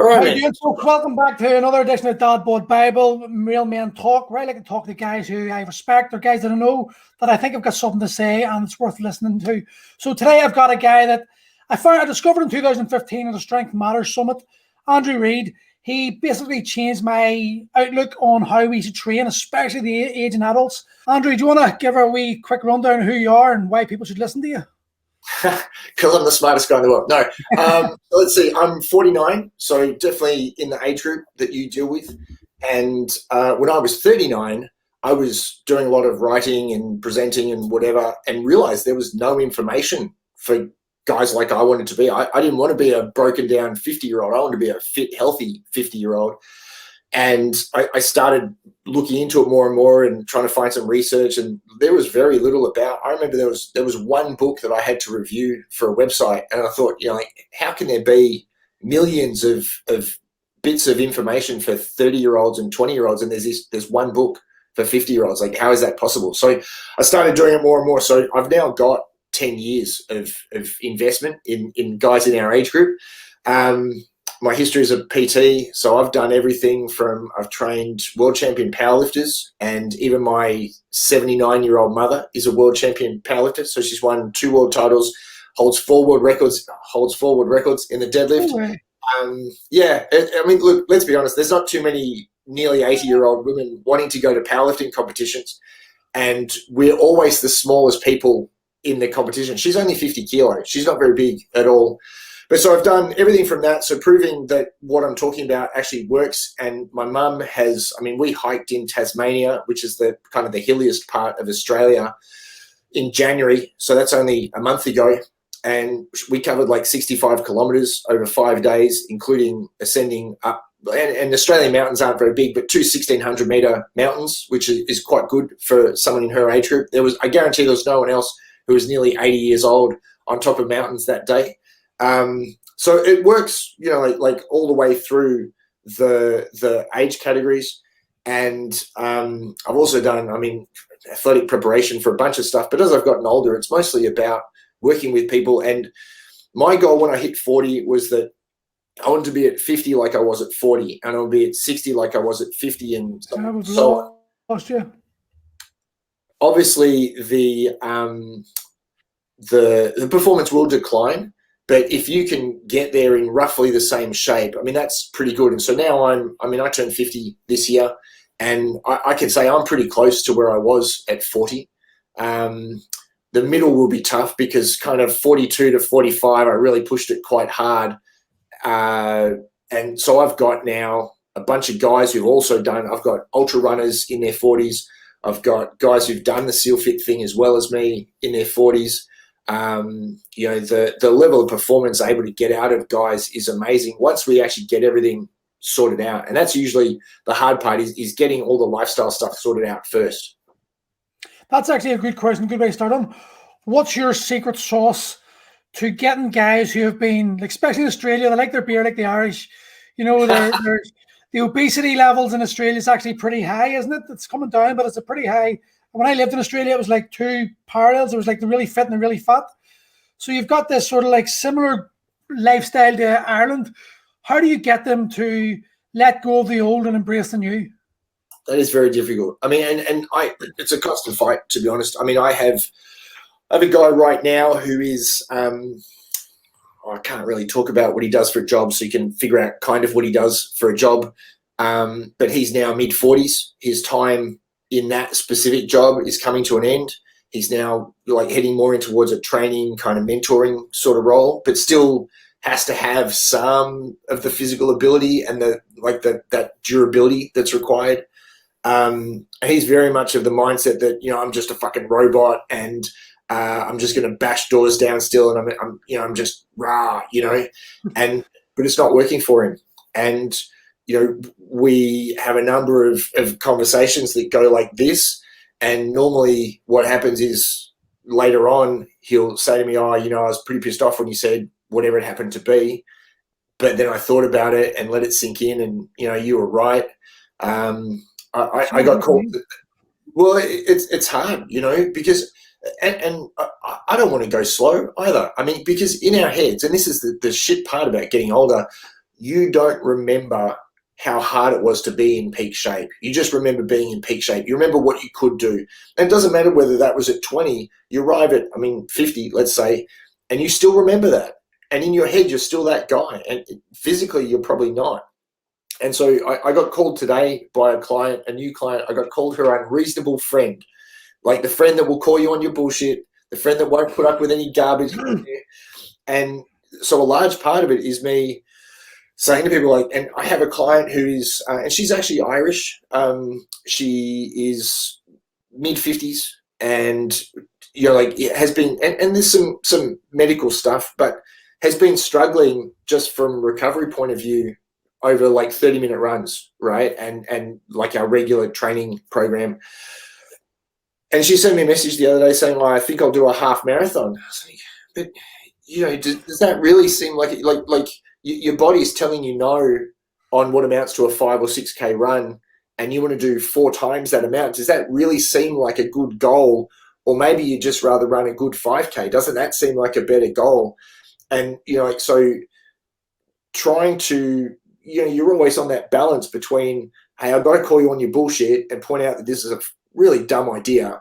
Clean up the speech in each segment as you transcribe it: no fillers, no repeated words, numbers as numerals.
All right, How man. you doing? So welcome back to another edition of DadBodBible, Real Men Talk, where I like to talk to guys who I respect or guys that I know that I think have got something to say and it's worth listening to. So today I've got a guy that I discovered in 2015 at the Strength Matters Summit, Andrew Reid. He basically changed my outlook on how we should train, especially the aging adults. Andrew, do you want to give a wee quick rundown of who you are and why people should listen to you? Because I'm the smartest guy in the world. No, let's see. I'm 49, so definitely in the age group that you deal with. And when I was 39, I was doing a lot of writing and presenting and whatever, and realized there was no information for guys like I wanted to be. I didn't want to be a broken down 50-year-old. I wanted to be a fit, healthy 50-year-old. And I started looking into it more and more and trying to find some research, and there was very little about. I remember there was one book that I had to review for a website, and I thought, how can there be millions of bits of information for 30-year-olds and 20-year-olds, and there's one book for 50-year-olds? Like, how is that possible? So I started doing it more and more. So I've now got 10 years of investment in guys in our age group. My history is a PT, so I've done everything from I've trained world champion powerlifters, and even my 79-year-old mother is a world champion powerlifter. So she's won 2 world titles, holds 4 world records in the deadlift. Oh, Look, let's be honest. There's not too many nearly 80-year-old women wanting to go to powerlifting competitions, and we're always the smallest people in the competition. She's only 50 kilos. She's not very big at all. But so I've done everything from that, so proving that what I'm talking about actually works. And my mum we hiked in Tasmania, which is the kind of the hilliest part of Australia, in January. So that's only a month ago. And we covered like 65 kilometres over 5 days, including ascending up. And Australian mountains aren't very big, but 2 1,600-metre mountains, which is quite good for someone in her age group. I guarantee there was no one else who was nearly 80 years old on top of mountains that day. So it works, like all the way through the age categories. And I've also done, athletic preparation for a bunch of stuff. But as I've gotten older, it's mostly about working with people. And my goal when I hit 40 was that I wanted to be at 50 like I was at 40, and I would be at 60 like I was at 50. And so last year. Obviously the performance will decline. But if you can get there in roughly the same shape, that's pretty good. And so now I turned 50 this year, and I can say I'm pretty close to where I was at 40. The middle will be tough because kind of 42 to 45, I really pushed it quite hard. And so I've got now a bunch of guys who've also I've got ultra runners in their 40s. I've got guys who've done the SEAL Fit thing as well as me in their 40s. The level of performance able to get out of guys is amazing once we actually get everything sorted out. And that's usually the hard part is getting all the lifestyle stuff sorted out first. That's actually a good question, good way to start on. What's your secret sauce to getting guys who have been, especially in Australia, they like their beer like the Irish, the obesity levels in Australia is actually pretty high, isn't it? It's coming down, but it's a pretty high. When I lived in Australia, it was like 2 parallels. It was like the really fit and the really fat. So you've got this sort of like similar lifestyle to Ireland. How do you get them to let go of the old and embrace the new? That is very difficult. It's a constant fight, to be honest. I have a guy right now who is, I can't really talk about what he does for a job, so you can figure out kind of what he does for a job. But he's now mid-40s. His time in that specific job is coming to an end. He's now heading more in towards a training kind of mentoring sort of role, but still has to have some of the physical ability and that durability that's required. He's very much of the mindset that, I'm just a fucking robot and I'm just going to bash doors down still. And I'm just rah, but it's not working for him. And, we have a number of conversations that go like this. And normally what happens is later on, he'll say to me, I was pretty pissed off when you said whatever it happened to be. But then I thought about it and let it sink in and, you were right. I got caught. Well, it's hard, because and I don't want to go slow either. Because in our heads, and this is the shit part about getting older, you don't remember how hard it was to be in peak shape. You just remember being in peak shape. You remember what you could do. And it doesn't matter whether that was at 20, you arrive at, 50, let's say, and you still remember that. And in your head, you're still that guy. And physically, you're probably not. And so I got called today by a new client. I got called her unreasonable friend, like the friend that will call you on your bullshit, the friend that won't put up with any garbage. And so a large part of it is me saying to people, like, and I have a client who is, and she's actually Irish. She is mid-50s, and it has been, and there's some medical stuff, but has been struggling just from recovery point of view over like 30-minute runs, right? And like our regular training program. And she sent me a message the other day saying, well, I think I'll do a half marathon. I was like, but does that really seem like your body is telling you no on what amounts to a 5 or 6K run, and you want to do 4 times that amount? Does that really seem like a good goal? Or maybe you just rather run a good 5K. Doesn't that seem like a better goal? And, so trying to, you're always on that balance between, hey, I've got to call you on your bullshit and point out that this is a really dumb idea.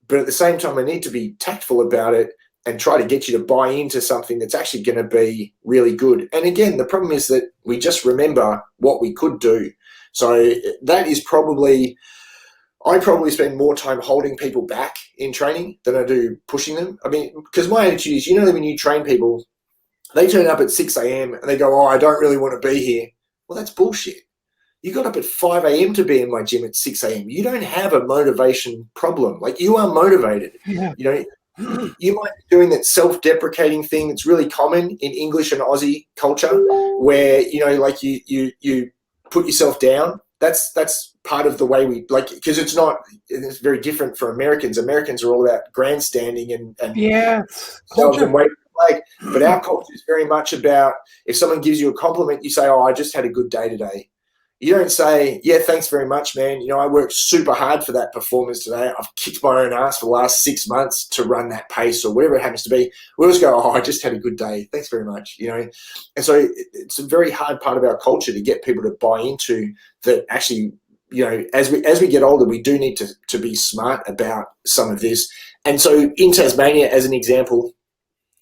But at the same time, I need to be tactful about it and try to get you to buy into something that's actually going to be really good. And again, the problem is that we just remember what we could do. So that is I probably spend more time holding people back in training than I do pushing them. I mean, because my attitude is, when you train people, they turn up at 6 a.m. and they go, oh, I don't really want to be here. Well, that's bullshit. You got up at 5 a.m. to be in my gym at 6 a.m. You don't have a motivation problem. Like, you are motivated. Yeah. You might be doing that self-deprecating thing that's really common in English and Aussie culture, where you put yourself down. That's part of the way we because it's very different for Americans. Americans are all about grandstanding and culture and wait for the flag. But our culture is very much about, if someone gives you a compliment, you say, oh, I just had a good day today. You don't say, yeah, thanks very much, man. I worked super hard for that performance today. I've kicked my own ass for the last 6 months to run that pace or whatever it happens to be. We always go, oh, I just had a good day. Thanks very much. And so it's a very hard part of our culture to get people to buy into that. Actually, as we get older, we do need to be smart about some of this. And so in Tasmania, as an example,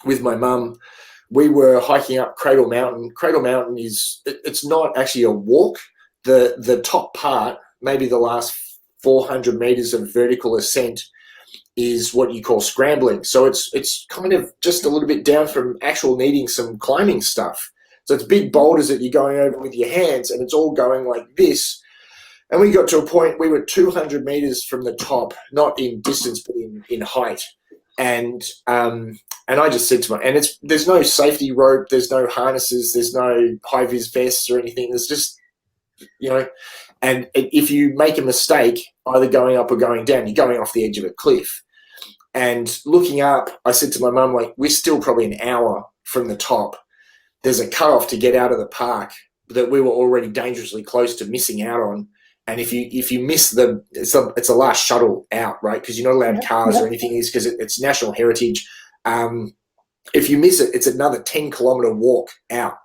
with my mum, we were hiking up Cradle Mountain. Cradle Mountain it's not actually a walk. The top part, maybe the last 400 meters of vertical ascent, is what you call scrambling. So it's kind of just a little bit down from actual needing some climbing stuff. So it's big boulders that you're going over with your hands, and it's all going like this. And we got to a point, we were 200 meters from the top, not in distance, but in height. And I just said to there's no safety rope, there's no harnesses, there's no high-vis vests or anything. There's just, and if you make a mistake, either going up or going down, you're going off the edge of a cliff. And looking up, I said to my mum, we're still probably an hour from the top. There's a cutoff to get out of the park that we were already dangerously close to missing out on. And if you miss it's a last shuttle out, right? Because you're not allowed cars or anything, because it's national heritage. If you miss it, it's another 10-kilometer walk out.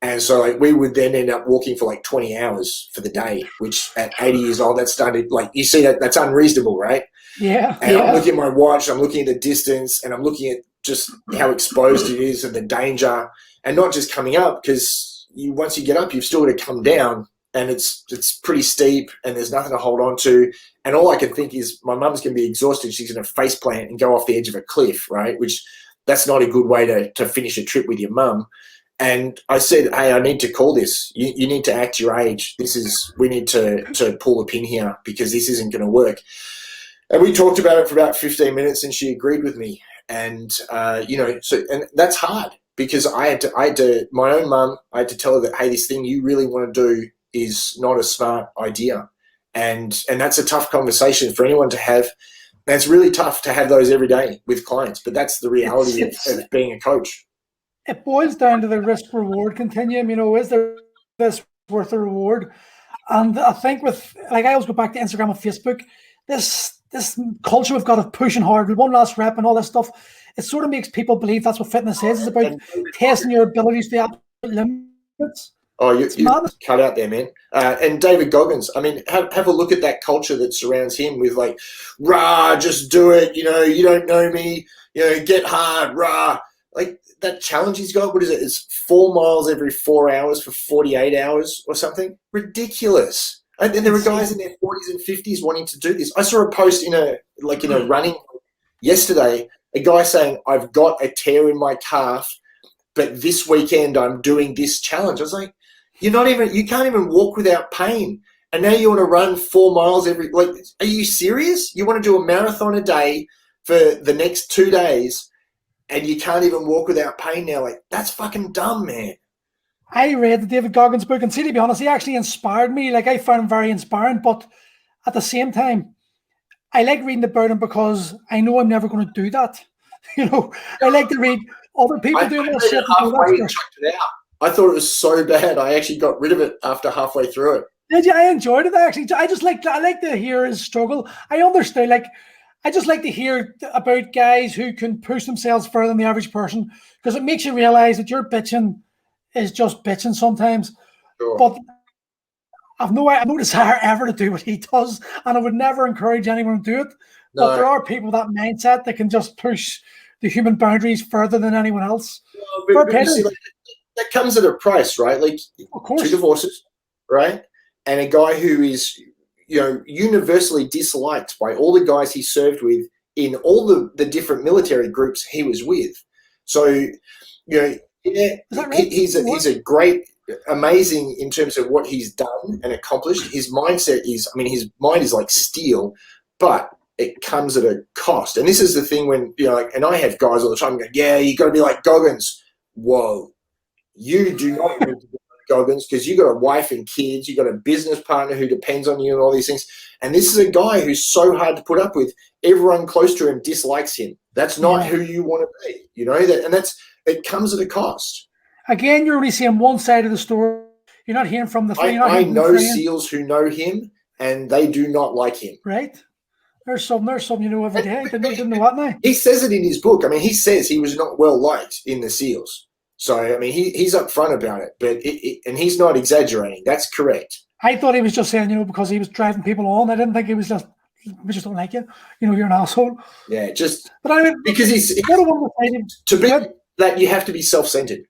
And so we would then end up walking for 20 hours for the day, which at 80 years old, that started, you see that's unreasonable, right? Yeah. And I'm looking at my watch, I'm looking at the distance, and I'm looking at just how exposed it is and the danger, and not just coming up, because once you get up, you've still got to come down, and it's pretty steep, and there's nothing to hold on to. And all I can think is my mum's going to be exhausted. She's going to face plant and go off the edge of a cliff, right? Which that's not a good way to finish a trip with your mum. And I said, hey, I need to call this. You need to act your age. We need to pull the pin here, because this isn't going to work. And we talked about it for about 15 minutes, and she agreed with me. And, and that's hard, because I had to, my own mum, I had to tell her that, hey, this thing you really want to do is not a smart idea. And that's a tough conversation for anyone to have. And it's really tough to have those every day with clients, but that's the reality of being a coach. It boils down to the risk-reward continuum. Is there this worth the reward? And I think I always go back to Instagram and Facebook, this culture we've got of pushing hard with one last rep and all this stuff, it sort of makes people believe that's what fitness is. It's about testing your abilities to the absolute limits. Oh, It's you're madness. cut out there, man. And David Goggins, I mean, have a look at that culture that surrounds him with like, rah, just do it. You don't know me. Get hard, rah. Like that challenge he's got, what is it? It's 4 miles every 4 hours for 48 hours or something. Ridiculous. And then there are guys in their 40s and 50s wanting to do this. I saw a post in a running yesterday, a guy saying, I've got a tear in my calf, but this weekend I'm doing this challenge. I was like, you can't even walk without pain. And now you want to run 4 miles are you serious? You want to do a marathon a day for the next 2 days and you can't even walk without pain now? Like, that's fucking dumb, man. I read the David Goggins book, and see, to be honest, he actually inspired me. Like, I found him very inspiring, but at the same time, I like reading about him because I know I'm never going to do that. I like to read other people doing that shit. Halfway and chucked it out. I thought it was so bad. I actually got rid of it after halfway through it. Did you? I enjoyed it. I like to hear his struggle. I understand. Like, I just like to hear about guys who can push themselves further than the average person, because it makes you realize that your bitching is just bitching sometimes. Sure. But I've no desire ever to do what he does, and I would never encourage anyone to do it. No. But there are people with that mindset that can just push the human boundaries further than anyone else. But you see, that comes at a price, right? Like, of course, 2 divorces, right? And a guy who is, universally disliked by all the guys he served with in all the different military groups he was with. So, he's a great, amazing in terms of what he's done and accomplished. His mindset is, his mind is like steel, but it comes at a cost. And this is the thing when, and I have guys all the time going, yeah, you got to be like Goggins. Whoa, you do not need to be like Goggins, because you got a wife and kids, you got a business partner who depends on you and all these things. And this is a guy who's so hard to put up with. Everyone close to him dislikes him. That's not who you want to be, it comes at a cost. Again, you're only seeing one side of the story. You're not hearing from the friend. I know SEALs who know him, and they do not like him. Right. There's some every day. Didn't know what now. He says it in his book. He says he was not well liked in the SEALs. So, he's upfront about it, and he's not exaggerating. That's correct. I thought he was just saying, because he was driving people on. I didn't think he was just, we just don't like you. You're an asshole. Yeah, but because he's to be that you have to be self-centered,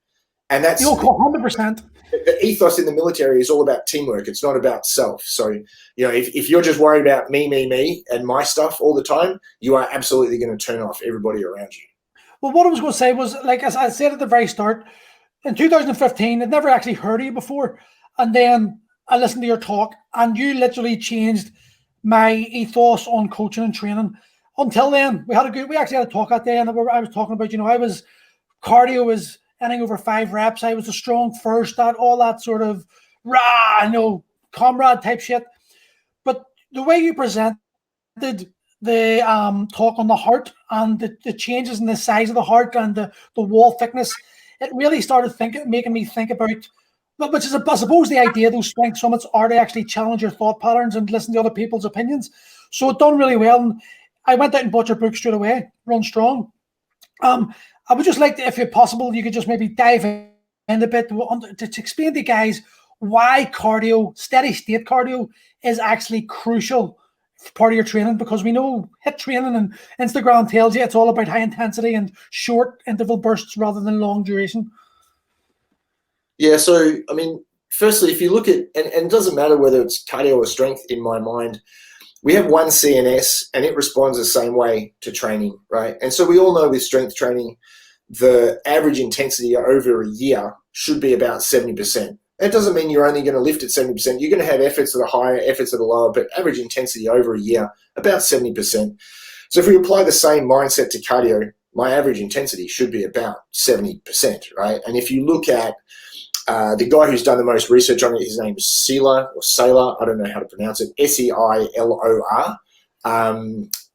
and that's 100%. The ethos in the military is all about teamwork. It's not about self. So, if you're just worried about me, and my stuff all the time, you are absolutely going to turn off everybody around you. Well, what I was going to say was, like, as I said at the very start, in 2015, I'd never actually heard of you before. And then I listened to your talk, and you literally changed my ethos on coaching and training. Until then, we actually had a talk that day, and I was talking about, cardio was anything over 5 reps. I was a strong first, all that sort of comrade type shit. But the way you presented the talk on the heart and the changes in the size of the heart and the wall thickness, it really started making me think about, which is, I suppose, the idea of those strength summits are to actually challenge your thought patterns and listen to other people's opinions. So it done really well. And I went out and bought your book straight away, Run Strong. I would just like to, if it's possible, you could just maybe dive in a bit to explain to guys why cardio, steady state cardio, is actually crucial part of your training, because we know HIIT training and Instagram tells you it's all about high intensity and short interval bursts rather than long duration. Yeah, so firstly, if you look at, and it doesn't matter whether it's cardio or strength, in my mind, we have one CNS and it responds the same way to training, right? And so we all know with strength training, the average intensity over a year should be about 70%. That doesn't mean you're only going to lift at 70%. You're going to have efforts that are higher, efforts that are lower, but average intensity over a year, about 70%. So if we apply the same mindset to cardio, my average intensity should be about 70%, right? And if you look at the guy who's done the most research on it, his name is Saylor, I don't know how to pronounce it, Seilor.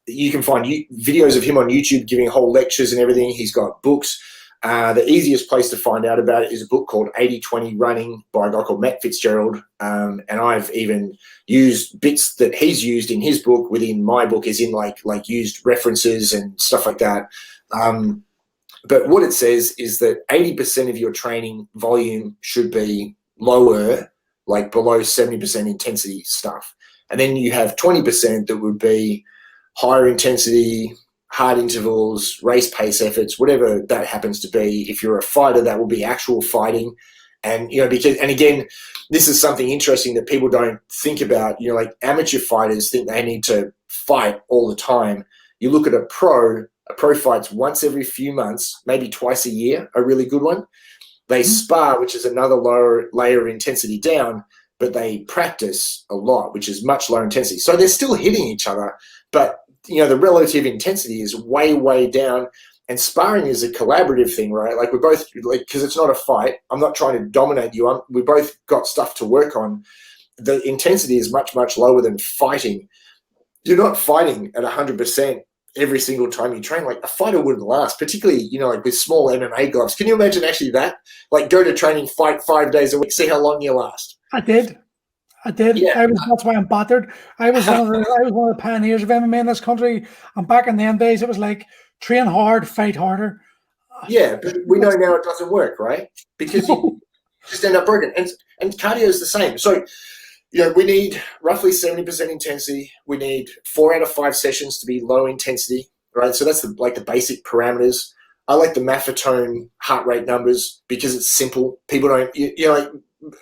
You can find videos of him on YouTube giving whole lectures and everything. He's got books. The easiest place to find out about it is a book called 80-20 Running by a guy called Matt Fitzgerald. And I've even used bits that he's used in his book within my book, as in like used references and stuff like that. But what it says is that 80% of your training volume should be lower, like below 70% intensity stuff. And then you have 20% that would be higher intensity, hard intervals, race pace efforts, whatever that happens to be. If you're a fighter, that will be actual fighting. And, and again, this is something interesting that people don't think about. Like amateur fighters think they need to fight all the time. You look at a pro fights once every few months, maybe twice a year, a really good one. They spar, which is another lower layer of intensity down, but they practice a lot, which is much lower intensity. So they're still hitting each other, but the relative intensity is way, way down. And sparring is a collaborative thing, right? Like we're both, because it's not a fight. I'm not trying to dominate you. We both got stuff to work on. The intensity is much, much lower than fighting. You're not fighting at 100% every single time you train. Like a fighter wouldn't last, particularly, like with small MMA gloves. Can you imagine actually that? Like go to training, fight 5 days a week, see how long you last. I did. Yeah. That's why I'm battered. I was one of the pioneers of MMA in this country. And back in them days, it was like train hard, fight harder. Yeah, but we know now it doesn't work, right? Because you just end up broken. And cardio is the same. So, we need roughly 70% intensity. We need 4 out of 5 sessions to be low intensity, right? So that's the basic parameters. I like the Maffetone heart rate numbers because it's simple. People don't, like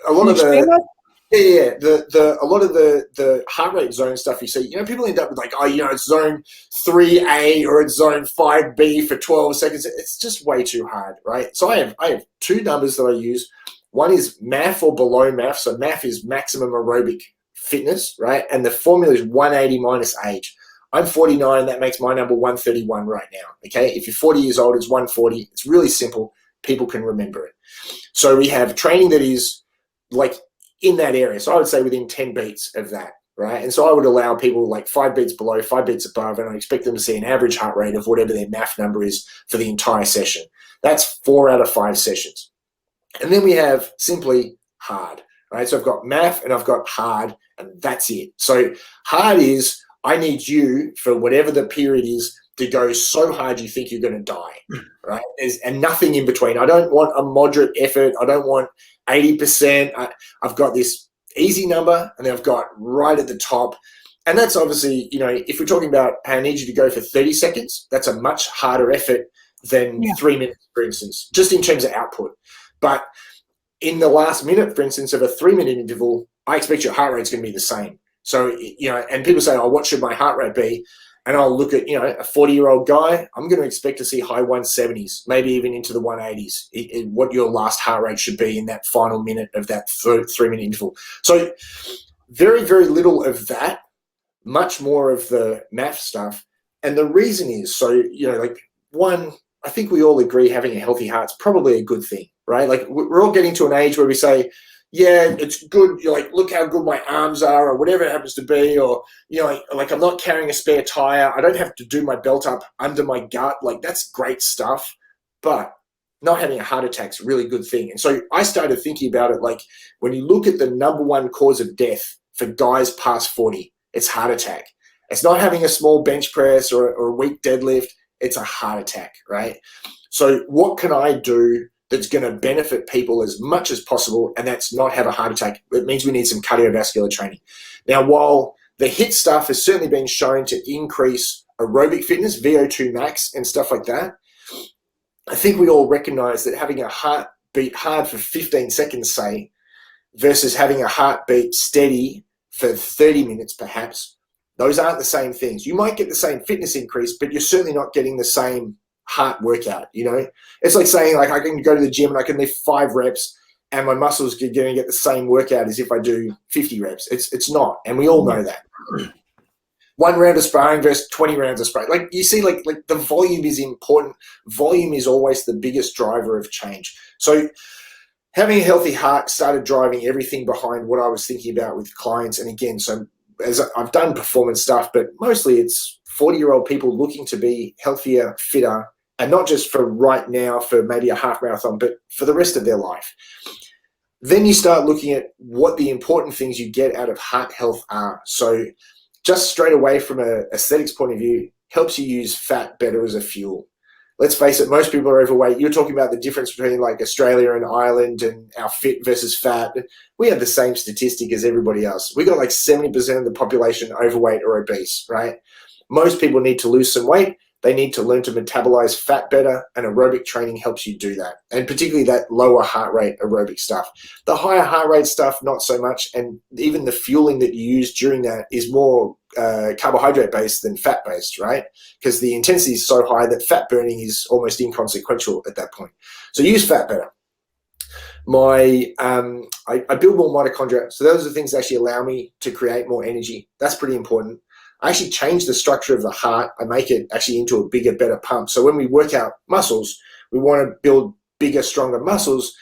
a lot of the. Yeah. A lot of the heart rate zone stuff you see, people end up with like, it's zone 3A or it's zone 5B for 12 seconds. It's just way too hard, right? So I have 2 numbers that I use. One is MAF or below MAF. So MAF is maximum aerobic fitness, right? And the formula is 180 minus age. I'm 49. That makes my number 131 right now, okay? If you're 40 years old, it's 140. It's really simple. People can remember it. So we have training that is like in that area. So I would say within 10 beats of that, right? And so I would allow people like 5 beats below, 5 beats above, and I expect them to see an average heart rate of whatever their MAF number is for the entire session. That's 4 out of 5 sessions. And then we have simply hard, right? So I've got MAF and I've got hard, and that's it. So hard is I need you for whatever the period is to go so hard you think you're going to die, right? And nothing in between. I don't want a moderate effort. I don't want 80%. I've got this easy number, and then I've got right at the top. And that's obviously, if we're talking about, hey, I need you to go for 30 seconds, that's a much harder effort than 3 minutes, for instance, just in terms of output. But in the last minute, for instance, of a 3-minute interval, I expect your heart rate's going to be the same. So, and people say, what should my heart rate be? And I'll look at, a 40-year-old guy, I'm going to expect to see high 170s, maybe even into the 180s, what your last heart rate should be in that final minute of that 3-minute interval. So very, very little of that, much more of the MAF stuff. And the reason is, one, I think we all agree having a healthy heart's probably a good thing, right? Like we're all getting to an age where we say, yeah, it's good. You're like, look how good my arms are, or whatever it happens to be, or like I'm not carrying a spare tire. I don't have to do my belt up under my gut. Like that's great stuff, but not having a heart attack's a really good thing. And so I started thinking about it. Like when you look at the number 1 cause of death for guys past 40, it's heart attack. It's not having a small bench press or a weak deadlift. It's a heart attack, right? So what can I do that's going to benefit people as much as possible, and that's not have a heart attack? It means we need some cardiovascular training. Now, while the HIIT stuff has certainly been shown to increase aerobic fitness, VO2 max and stuff like that, I think we all recognize that having a heart beat hard for 15 seconds, say, versus having a heartbeat steady for 30 minutes perhaps, those aren't the same things. You might get the same fitness increase, but you're certainly not getting the same heart workout, It's like saying, like, I can go to the gym and I can lift 5 reps and my muscles are going to get the same workout as if I do 50 reps. It's not, and we all know that. 1 round of sparring versus 20 rounds of sparring. Like, you see, like the volume is important. Volume is always the biggest driver of change. So having a healthy heart started driving everything behind what I was thinking about with clients. And again, so as I've done performance stuff, but mostly it's 40-year-old people looking to be healthier, fitter, and not just for right now for maybe a half marathon, but for the rest of their life. Then you start looking at what the important things you get out of heart health are. So just straight away from an aesthetics point of view, helps you use fat better as a fuel. let's face it, most people are overweight. You're talking about the difference between like Australia and Ireland and our fit versus fat. We have the same statistic as everybody else. We got like 70% of the population overweight or obese, right? Most people need to lose some weight. They need to learn to metabolize fat better, and aerobic training helps you do that. And particularly that lower heart rate aerobic stuff. The higher heart rate stuff, not so much. And even the fueling that you use during that is more carbohydrate based than fat based, right? Because the intensity is so high that fat burning is almost inconsequential at that point. So use fat better. I build more mitochondria. So those are the things that actually allow me to create more energy. That's pretty important. I actually change the structure of the heart. I make it actually into a bigger, better pump. So when we work out muscles, we want to build bigger, stronger muscles.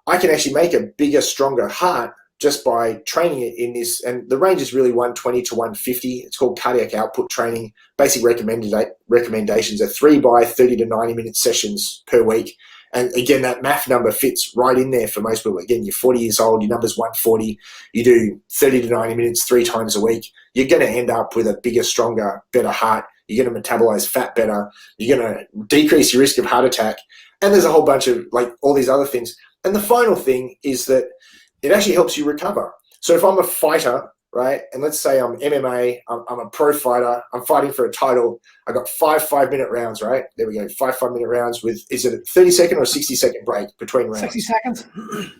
I can actually make a bigger, stronger heart just by training it in this. And the range is really 120 to 150. It's called cardiac output training. Basic recommendations are 3 by 30 to 90 minute sessions per week. And again, that math number fits right in there for most people. Again, you're 40 years old, your number's 140, you do 30 to 90 minutes 3 times a week. You're going to end up with a bigger, stronger, better heart. You're going to metabolize fat better. You're going to decrease your risk of heart attack. And there's a whole bunch of like all these other things. And the final thing is that it actually helps you recover. So if I'm a fighter, right, and let's say I'm MMA, I'm a pro fighter, I'm fighting for a title, I got 5 5-minute rounds, right? There we go, 5 5-minute rounds with, is it a 30-second or 60-second break between rounds? 60 seconds.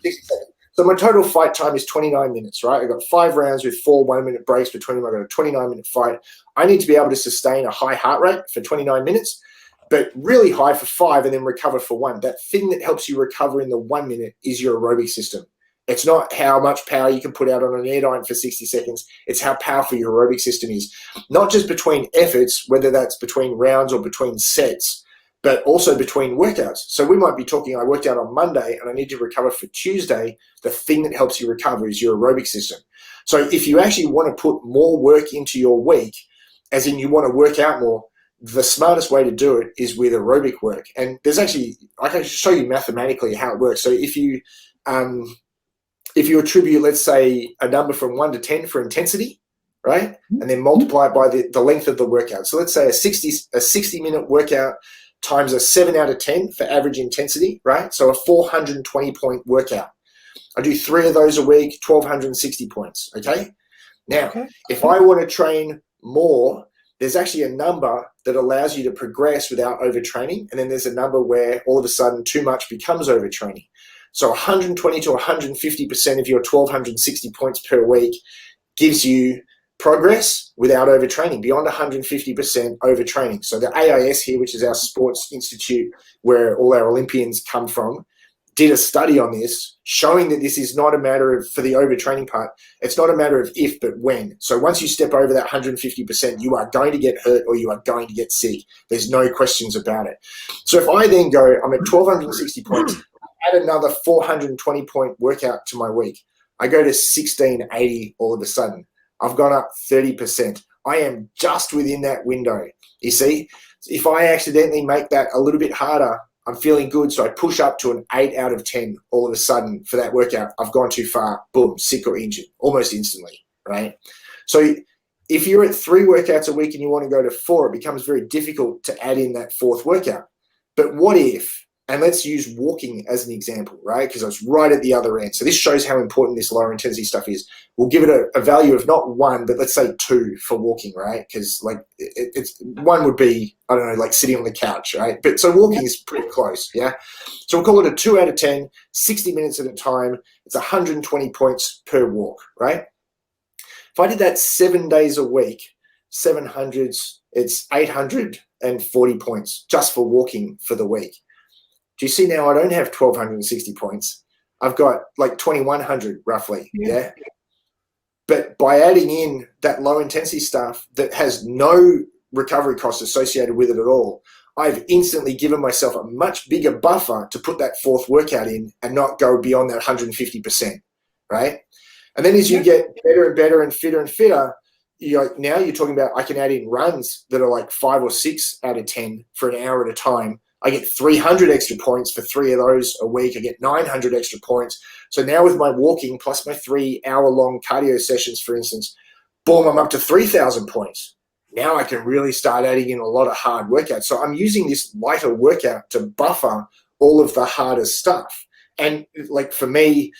60 seconds. So my total fight time is 29 minutes, right? I got 5 rounds with 4 1-minute breaks between them. I got a 29-minute fight. I need to be able to sustain a high heart rate for 29 minutes, but really high for 5 and then recover for 1. That thing that helps you recover in the 1 minute is your aerobic system. It's not how much power you can put out on an airdyne for 60 seconds. It's how powerful your aerobic system is. Not just between efforts, whether that's between rounds or between sets, but also between workouts. So we might be talking, I worked out on Monday and I need to recover for Tuesday. The thing that helps you recover is your aerobic system. So if you actually want to put more work into your week, as in you want to work out more, the smartest way to do it is with aerobic work. And there's actually, I can show you mathematically how it works. So if you attribute, let's say, a number from 1 to 10 for intensity, right, and then multiply it by the length of the workout. So let's say a 60-minute workout times a 7 out of 10 for average intensity, right? So a 420-point workout. I do 3 of those a week, 1,260 points, okay? Now, if I want to train more, there's actually a number that allows you to progress without overtraining, and then there's a number where all of a sudden too much becomes overtraining. So 120 to 150% of your 1,260 points per week gives you progress without overtraining, beyond 150% overtraining. So the AIS here, which is our sports institute where all our Olympians come from, did a study on this showing that this is not a matter of, for the overtraining part, it's not a matter of if, but when. So once you step over that 150%, you are going to get hurt or you are going to get sick. There's no questions about it. So if I then go, I'm at 1,260 points, add another 420-point workout to my week, I go to 1,680 all of a sudden. I've gone up 30%. I am just within that window. You see, if I accidentally make that a little bit harder, I'm feeling good, so I push up to an 8 out of 10 all of a sudden for that workout. I've gone too far, boom, sick or injured, almost instantly, right? So if you're at 3 workouts a week and you want to go to 4, it becomes very difficult to add in that 4th workout. But what if, and let's use walking as an example, right? Because I was right at the other end. So this shows how important this lower intensity stuff is. We'll give it a value of not 1, but let's say 2 for walking, right? Because like it's 1 would be, I don't know, like sitting on the couch, right? But so walking is pretty close, yeah? So we'll call it a 2 out of 10, 60 minutes at a time. It's 120 points per walk, right? If I did that 7 days a week, 700s, it's 840 points just for walking for the week. Do you see now I don't have 1,260 points. I've got like 2,100 roughly, yeah? But by adding in that low intensity stuff that has no recovery costs associated with it at all, I've instantly given myself a much bigger buffer to put that 4th workout in and not go beyond that 150%, right? And then as you get better and better and fitter, now you're talking about I can add in runs that are like 5 or 6 out of 10 for an hour at a time. I get 300 extra points for 3 of those a week. I get 900 extra points. So now with my walking plus my 3-hour-long cardio sessions, for instance, boom, I'm up to 3,000 points. now I can really start adding in a lot of hard workouts. So I'm using this lighter workout to buffer all of the harder stuff. And like for me,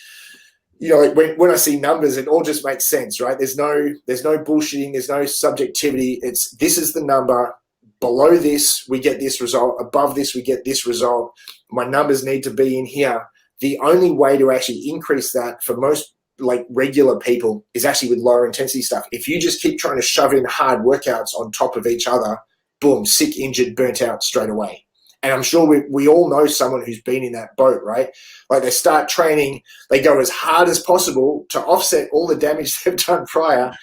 like when I see numbers, it all just makes sense, right? There's no bullshitting, there's no subjectivity. It's this is the number. Below this, we get this result. Above this, we get this result. My numbers need to be in here. The only way to actually increase that for most like regular people is actually with lower intensity stuff. If you just keep trying to shove in hard workouts on top of each other, boom, sick, injured, burnt out straight away. And I'm sure we all know someone who's been in that boat, right? Like they start training, they go as hard as possible to offset all the damage they've done prior.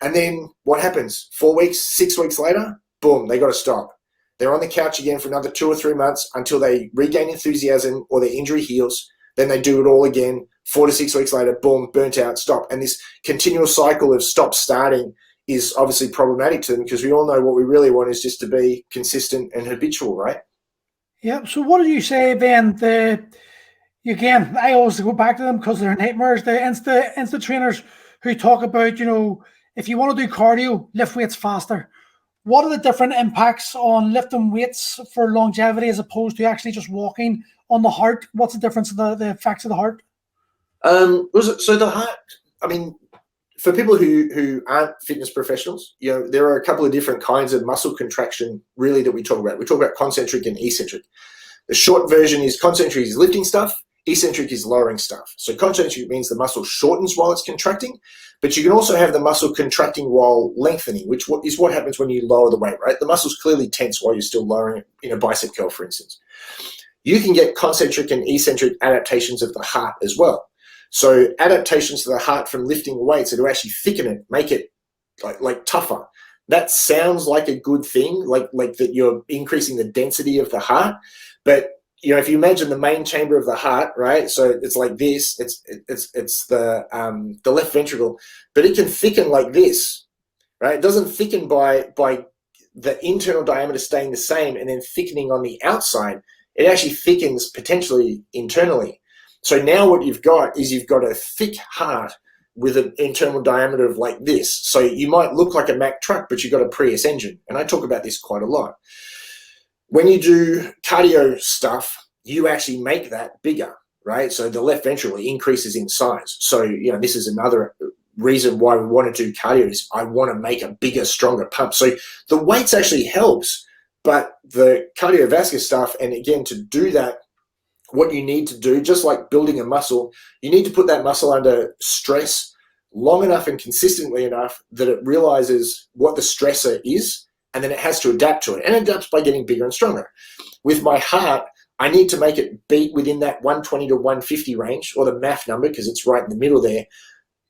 And then what happens? 4 weeks, 6 weeks later, boom, they got to stop. They're on the couch again for another 2 or 3 months until they regain enthusiasm or their injury heals. Then they do it all again. 4 to 6 weeks later, boom, burnt out, stop. And this continual cycle of stop starting is obviously problematic to them because we all know what we really want is just to be consistent and habitual, right? Yeah. So what did you say, Ben? Again, I always go back to them because they're nightmares. The Insta trainers who talk about, if you want to do cardio, lift weights faster. What are the different impacts on lifting weights for longevity as opposed to actually just walking on the heart? What's the difference of the effects of the heart? So the heart, I mean, for people who aren't fitness professionals, there are a couple of different kinds of muscle contraction really that we talk about. We talk about concentric and eccentric. The short version is concentric is lifting stuff, eccentric is lowering stuff. So concentric means the muscle shortens while it's contracting, but you can also have the muscle contracting while lengthening, which is what happens when you lower the weight, right? The muscle's clearly tense while you're still lowering it in a bicep curl, for instance. You can get concentric and eccentric adaptations of the heart as well. So adaptations to the heart from lifting weights that will actually thicken it, make it like tougher. That sounds like a good thing, like that you're increasing the density of the heart. But if you imagine the main chamber of the heart, right? So it's like this. It's the left ventricle, but it can thicken like this, right? It doesn't thicken by the internal diameter staying the same and then thickening on the outside. It actually thickens potentially internally. So now what you've got is you've got a thick heart with an internal diameter of like this. So you might look like a Mack truck, but you've got a Prius engine. And I talk about this quite a lot. When you do cardio stuff, you actually make that bigger, right? So the left ventricle increases in size. So, this is another reason why we want to do cardio is I want to make a bigger, stronger pump. So the weights actually helps, but the cardiovascular stuff, and again, to do that, what you need to do, just like building a muscle, you need to put that muscle under stress long enough and consistently enough that it realizes what the stressor is, and then it has to adapt to it. And it adapts by getting bigger and stronger. With my heart, I need to make it beat within that 120 to 150 range, or the MAF number, because it's right in the middle there,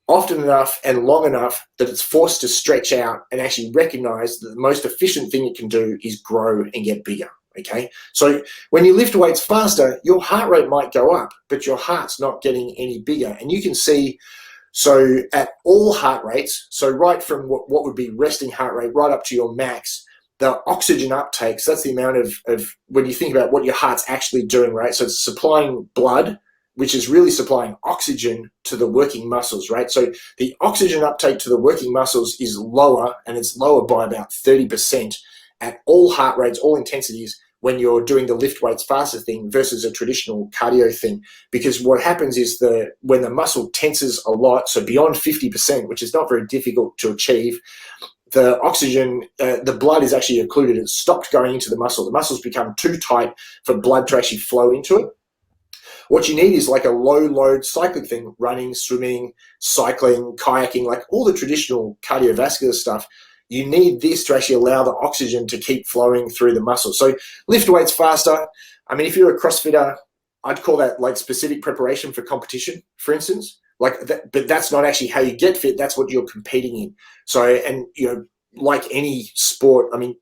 often enough and long enough that it's forced to stretch out and actually recognize that the most efficient thing it can do is grow and get bigger. Okay, so when you lift weights faster, your heart rate might go up, but your heart's not getting any bigger. And you can see, so at all heart rates, so right from what would be resting heart rate right up to your max, the oxygen uptake, so that's the amount of when you think about what your heart's actually doing, right? So it's supplying blood, which is really supplying oxygen to the working muscles, right? So the oxygen uptake to the working muscles is lower, and it's lower by about 30% at all heart rates, all intensities, when you're doing the lift weights faster thing versus a traditional cardio thing. Because what happens is when the muscle tenses a lot, so beyond 50%, which is not very difficult to achieve, the oxygen, the blood is actually occluded. It's stopped going into the muscle. The muscles become too tight for blood to actually flow into it. What you need is like a low load cyclic thing, running, swimming, cycling, kayaking, like all the traditional cardiovascular stuff. You need this to actually allow the oxygen to keep flowing through the muscle. So lift weights faster. I mean, if you're a CrossFitter, I'd call that like specific preparation for competition, for instance. Like that, but that's not actually how you get fit. That's what you're competing in. So, and like any sport, I mean,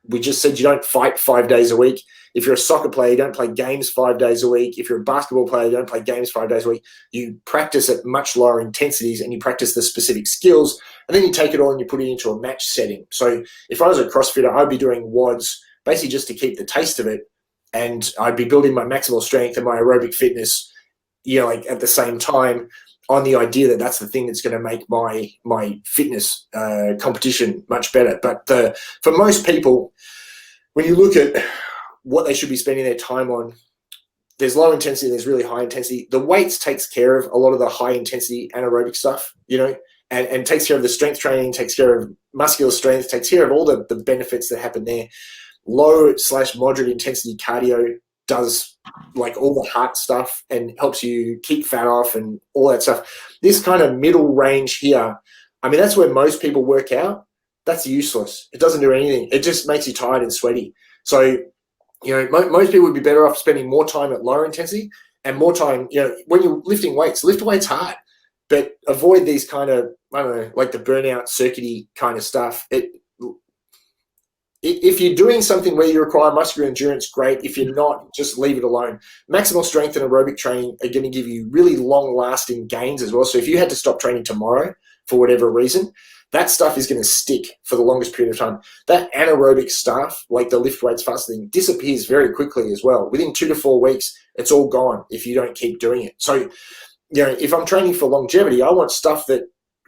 we just said you don't fight 5 days a week. If you're a soccer player, you don't play games 5 days a week. If you're a basketball player, you don't play games 5 days a week. You practice at much lower intensities and you practice the specific skills, and then you take it all and you put it into a match setting. So if I was a CrossFitter, I'd be doing WODs basically just to keep the taste of it, and I'd be building my maximal strength and my aerobic fitness, like at the same time. on the idea that that's the thing that's going to make my fitness competition much better. But for most people, when you look at what they should be spending their time on, there's low intensity, there's really high intensity. The weights takes care of a lot of the high intensity anaerobic stuff, and takes care of the strength training, takes care of muscular strength, takes care of all the benefits that happen there. Low/moderate intensity cardio does like all the heart stuff and helps you keep fat off and all that stuff. This kind of middle range here, I mean, that's where most people work out. That's useless. It doesn't do anything. It just makes you tired and sweaty. So, most people would be better off spending more time at lower intensity and more time, when you're lifting weights, lift weights hard, but avoid these kind of, I don't know, like the burnout circuity kind of stuff. If you're doing something where you require muscular endurance, great. If you're not, just leave it alone. Maximal strength and aerobic training are going to give you really long-lasting gains as well. So if you had to stop training tomorrow for whatever reason, that stuff is going to stick for the longest period of time. That anaerobic stuff, like the lift weights fasting, disappears very quickly as well. Within 2 to 4 weeks, it's all gone if you don't keep doing it. So, if I'm training for longevity, I want stuff that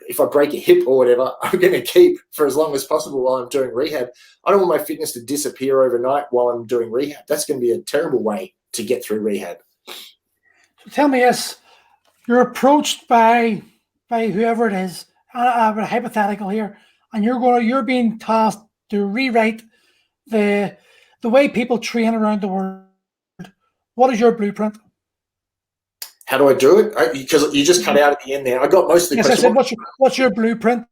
if I break a hip or whatever, I'm going to keep for as long as possible while I'm doing rehab. I don't want my fitness to disappear overnight while I'm doing rehab. That's going to be a terrible way to get through rehab. So tell me this, you're approached by whoever it is, a hypothetical here, and you're being tasked to rewrite the way people train around the world. What is your blueprint? How do I do it? Because you just cut out at the end there. I got most of the questions. I said, what's your blueprint?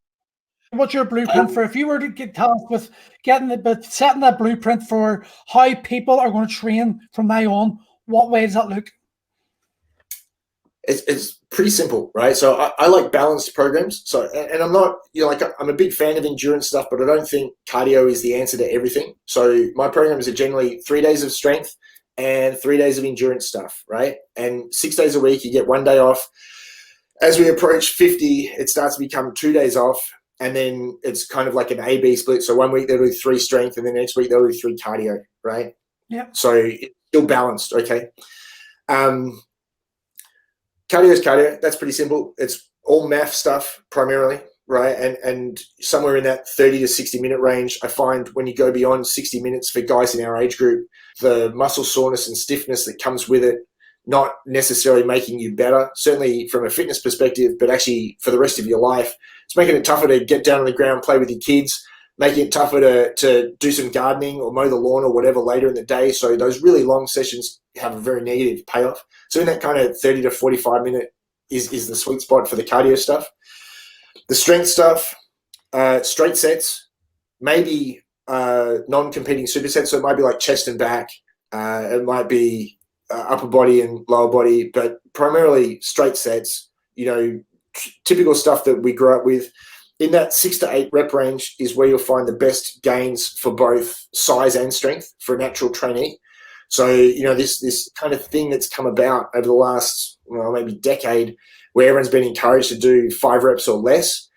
What's your blueprint for if you were to get tasked with setting that blueprint for how people are going to train from now on? What way does that look? It's pretty simple, right? So I like balanced programs. So, and I'm not, I'm a big fan of endurance stuff, but I don't think cardio is the answer to everything. So my programs are generally 3 days of strength and 3 days of endurance stuff, right? And 6 days a week, you get 1 day off. As we approach 50, it starts to become 2 days off. And then it's kind of like an A-B split. So 1 week they'll do 3 strength, and then next week they'll do 3 cardio, right? Yeah. So it's still balanced, okay? Cardio is cardio. That's pretty simple. It's all math stuff primarily, right? And somewhere in that 30 to 60-minute range, I find when you go beyond 60 minutes for guys in our age group, the muscle soreness and stiffness that comes with it, not necessarily making you better, certainly from a fitness perspective, but actually for the rest of your life. It's making it tougher to get down on the ground, play with your kids, making it tougher to do some gardening or mow the lawn or whatever later in the day. So those really long sessions have a very negative payoff. So in that kind of 30 to 45-minute is the sweet spot for the cardio stuff. The strength stuff, straight sets, maybe non-competing supersets. So it might be like chest and back. It might be upper body and lower body, but primarily straight sets, typical stuff that we grew up with. In that 6 to 8 rep range is where you'll find the best gains for both size and strength for a natural trainee. So, this kind of thing that's come about over the last, maybe decade, where everyone's been encouraged to do 5 reps or less.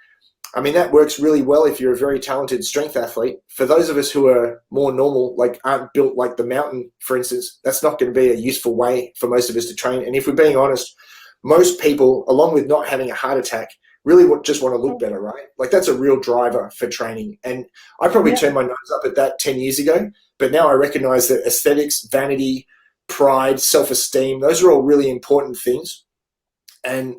I mean, that works really well if you're a very talented strength athlete. For those of us who are more normal, like aren't built like the mountain, for instance, that's not going to be a useful way for most of us to train. And if we're being honest, most people, along with not having a heart attack, really just want to look better, right? Like that's a real driver for training. And I probably turned my nose up at that 10 years ago, but now I recognize that aesthetics, vanity, pride, self-esteem, those are all really important things. And,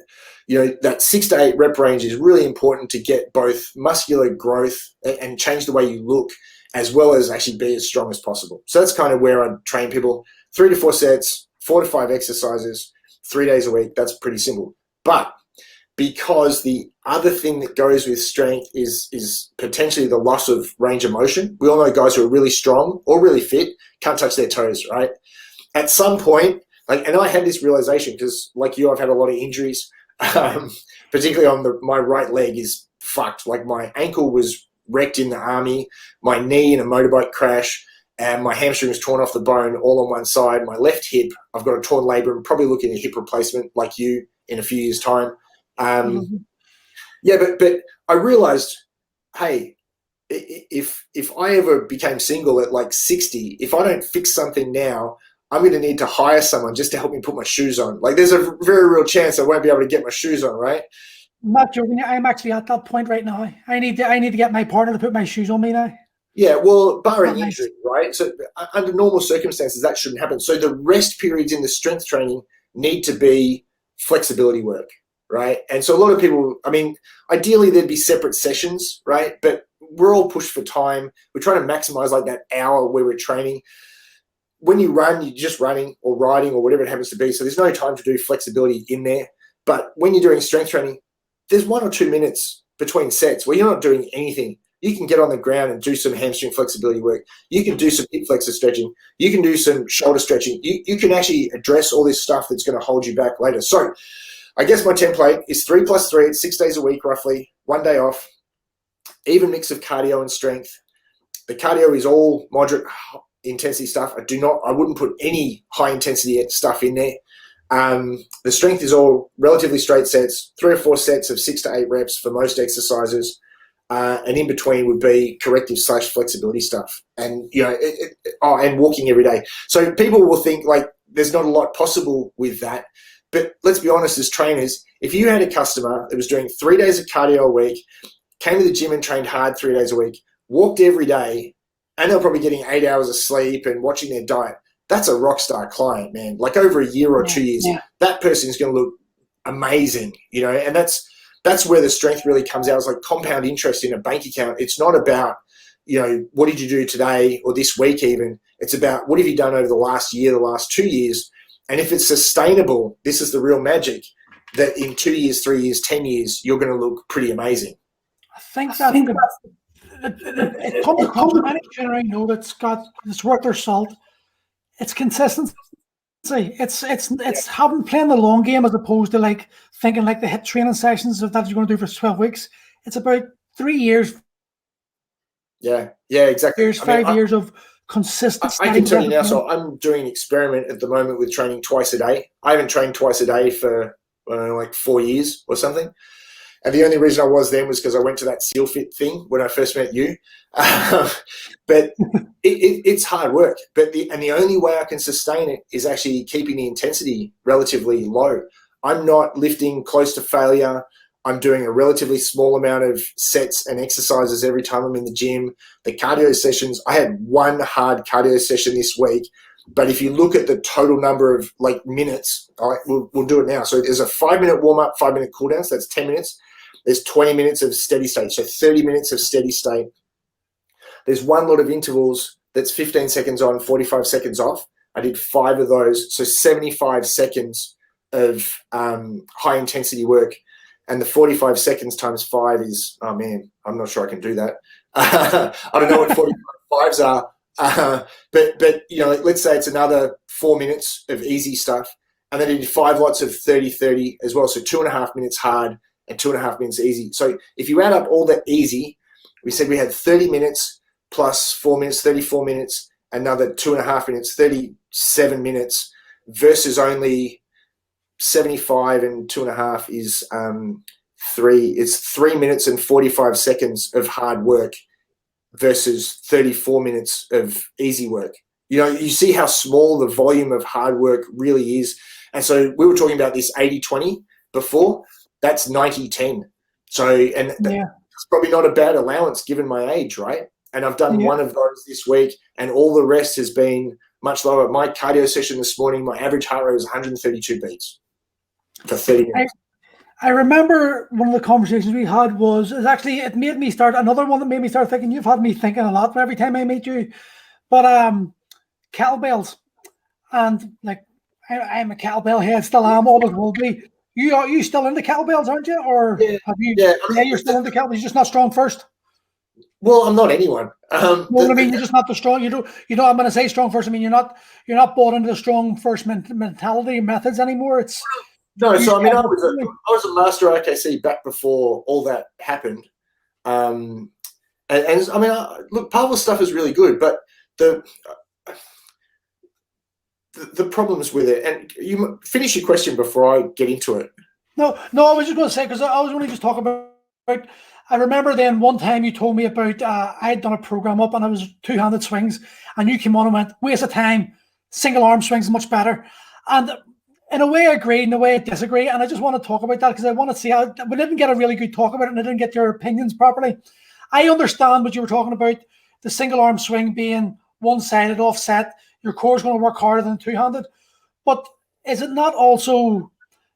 that 6 to 8 rep range is really important to get both muscular growth and change the way you look, as well as actually be as strong as possible. So that's kind of where I train people. 3 to 4 sets, 4 to 5 exercises, 3 days a week. That's pretty simple. But because the other thing that goes with strength is potentially the loss of range of motion. We all know guys who are really strong or really fit can't touch their toes, right? At some point, and I had this realization because, like you, I've had a lot of injuries, particularly on my right leg is fucked. Like my ankle was wrecked in the army, my knee in a motorbike crash, and my hamstring was torn off the bone all on one side. My left hip, I've got a torn labrum, probably looking at a hip replacement like you in a few years' time. Yeah, but I realized, hey, if I ever became single at like 60, if I don't fix something now, I'm going to need to hire someone just to help me put my shoes on. Like, there's a very real chance I won't be able to get my shoes on, right? I'm not joking. I'm actually at that point right now. I need to get my partner to put my shoes on me now. Yeah, well, barring injury, right? So under normal circumstances, that shouldn't happen. So the rest periods in the strength training need to be flexibility work, right? And so a lot of people, I mean, ideally there'd be separate sessions, right? But we're all pushed for time. We're trying to maximize like that hour where we're training. When you run, you're just running or riding or whatever it happens to be. So there's no time to do flexibility in there. But when you're doing strength training, there's 1 or 2 minutes between sets where you're not doing anything. You can get on the ground and do some hamstring flexibility work. You can do some hip flexor stretching. You can do some shoulder stretching. You can actually address all this stuff that's going to hold you back later. So I guess my template is 3 plus 3. It's 6 days a week, roughly, 1 day off, even mix of cardio and strength. The cardio is all moderate intensity stuff. I wouldn't put any high intensity stuff in there. The strength is all relatively straight sets, 3 or 4 sets of 6 to 8 reps for most exercises. And in between would be corrective / flexibility stuff, and and walking every day. So people will think like there's not a lot possible with that, but let's be honest, as trainers, if you had a customer that was doing 3 days of cardio a week, came to the gym and trained hard 3 days a week, walked every day, and they're probably getting 8 hours of sleep and watching their diet, that's a rock star client, man. Like over a year or 2 years, that person is going to look amazing, and that's where the strength really comes out. It's like compound interest in a bank account. It's not about, what did you do today or this week even. It's about what have you done over the last year, the last 2 years. And if it's sustainable, this is the real magic, that in 2 years, 3 years, 10 years, you're going to look pretty amazing. I think it comes across any trainer I know that's worth their salt. It's consistency. It's having playing the long game as opposed to like thinking like the hit training sessions of that you're going to do for 12 weeks. It's about 3 years. Yeah, exactly. 5 years of consistent. I can tell you now. So I'm doing an experiment at the moment with training twice a day. I haven't trained twice a day for like 4 years or something. And the only reason I was then was because I went to that SEAL Fit thing when I first met you. But it's hard work. But the only way I can sustain it is actually keeping the intensity relatively low. I'm not lifting close to failure. I'm doing a relatively small amount of sets and exercises every time I'm in the gym. The cardio sessions, I had 1 hard cardio session this week. But if you look at the total number of like minutes, all right, we'll do it now. So there's a 5-minute warm-up, 5-minute cool down. So that's 10 minutes. There's 20 minutes of steady state, so 30 minutes of steady state. There's 1 lot of intervals that's 15 seconds on, 45 seconds off. I did 5 of those, so 75 seconds of high intensity work. And the 45 seconds times 5 is, oh man, I'm not sure I can do that. I don't know what 45s are, but let's say it's another 4 minutes of easy stuff. And then I did 5 lots of 30-30 as well, so 2.5 minutes hard and 2.5 minutes easy. So if you add up all that easy, we said we had 30 minutes plus 4 minutes, 34 minutes, another 2.5 minutes, 37 minutes versus only 75 and 2.5 is 3. It's 3 minutes and 45 seconds of hard work versus 34 minutes of easy work. You see how small the volume of hard work really is. And so we were talking about this 80-20 before. That's 90-10. So, and it's probably not a bad allowance given my age, right? And I've done 1 of those this week, and all the rest has been much lower. My cardio session this morning, my average heart rate was 132 beats for 30 minutes. I remember one of the conversations we had it made me start, another one that made me start thinking, you've had me thinking a lot every time I meet you, but kettlebells. And like, I'm a kettlebell head, still am, always will be. You still into kettlebells, aren't you? Or have you? Yeah, you're still into kettlebells. You're just not strong first. Well, I'm not anyone. You're just not the strong. You don't. I'm going to say strong first. I mean, you're not bought into the strong first mentality methods anymore. It's no. So I mean, I was a master IKC back before all that happened. And I mean, look, powerful stuff is really good, but the problems with it, and you finish your question before I get into it. No, I was just going to say, because I was only just talking about, I remember then one time you told me about, I had done a program up and it was 2-handed swings, and you came on and went, waste of time, single arm swings much better. And in a way I agree, in a way I disagree. And I just want to talk about that because I want to see how we didn't get a really good talk about it and I didn't get your opinions properly. I understand what you were talking about, the single arm swing being one-sided offset. Your core is going to work harder than two-handed. But is it not also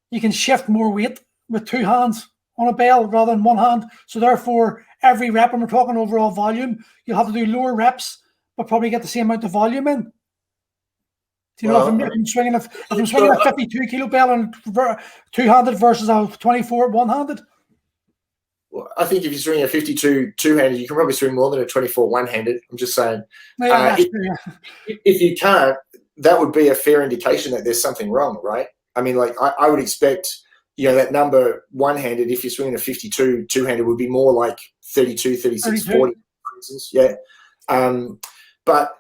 you can shift more weight with two hands on a bell rather than one hand? So therefore, every rep, and we're talking overall volume, you'll have to do lower reps, but probably get the same amount of volume in. Do you know, if I'm swinging a 52 kilo bell and two-handed versus a 24 one-handed? Well, I think if you're swinging a 52 two-handed, you can probably swing more than a 24 one-handed. I'm just saying. If you can't, that would be a fair indication that there's something wrong, right? I mean, like I would expect, that number one-handed, if you're swinging a 52 two-handed, would be more like 32, 36, 40, for instance. Yeah. But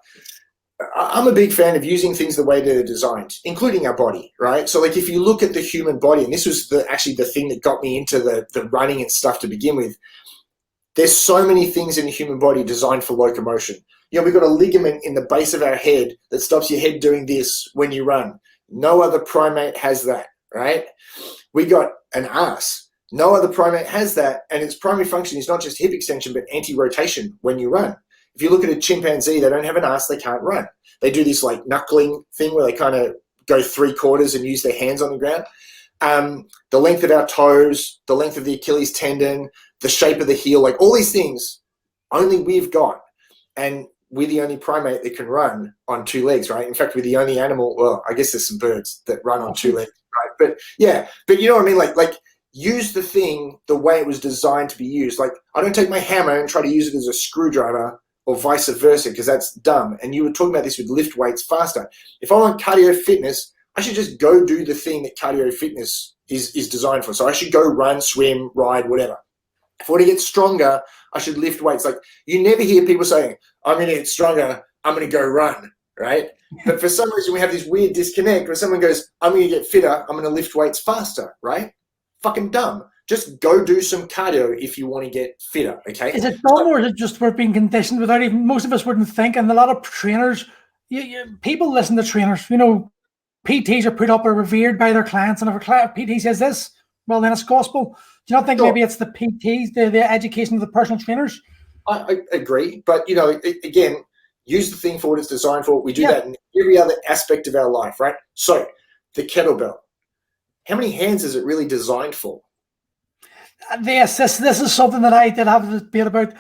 I'm a big fan of using things the way they're designed, including our body, right? So like if you look at the human body, and this was actually the thing that got me into the running and stuff to begin with, there's so many things in the human body designed for locomotion. We've got a ligament in the base of our head that stops your head doing this when you run. No other primate has that, right? We got an arse. No other primate has that, and its primary function is not just hip extension, but anti-rotation when you run. If you look at a chimpanzee, they don't have an arse, they can't run. They do this like knuckling thing where they kind of go three-quarters and use their hands on the ground. The length of our toes, the length of the Achilles tendon, the shape of the heel, like all these things, only we've got. And we're the only primate that can run on two legs, right? In fact, we're the only animal, well, I guess there's some birds that run on two legs, right? But yeah, but you know what I mean? Like use the thing the way it was designed to be used. Like I don't take my hammer and try to use it as a screwdriver or vice versa, because that's dumb. And you were talking about this with lift weights faster. If I want cardio fitness, I should just go do the thing that cardio fitness is designed for. So I should go run, swim, ride, whatever. If I want to get stronger, I should lift weights. Like you never hear people saying, I'm going to get stronger, I'm going to go run, right? But for some reason we have this weird disconnect where someone goes, I'm going to get fitter, I'm going to lift weights faster, right? Fucking dumb. Just go do some cardio if you want to get fitter, okay? Is it dumb or is it just we're being conditioned without even, most of us wouldn't think, and a lot of trainers, people listen to trainers, PTs are put up or revered by their clients, and if a PT says this, well then it's gospel. Do you not think maybe it's the PTs, the education of the personal trainers? I agree, but again, use the thing for what it's designed for. We do that in every other aspect of our life, right? So the kettlebell, how many hands is it really designed for? This is something that I did have a debate about.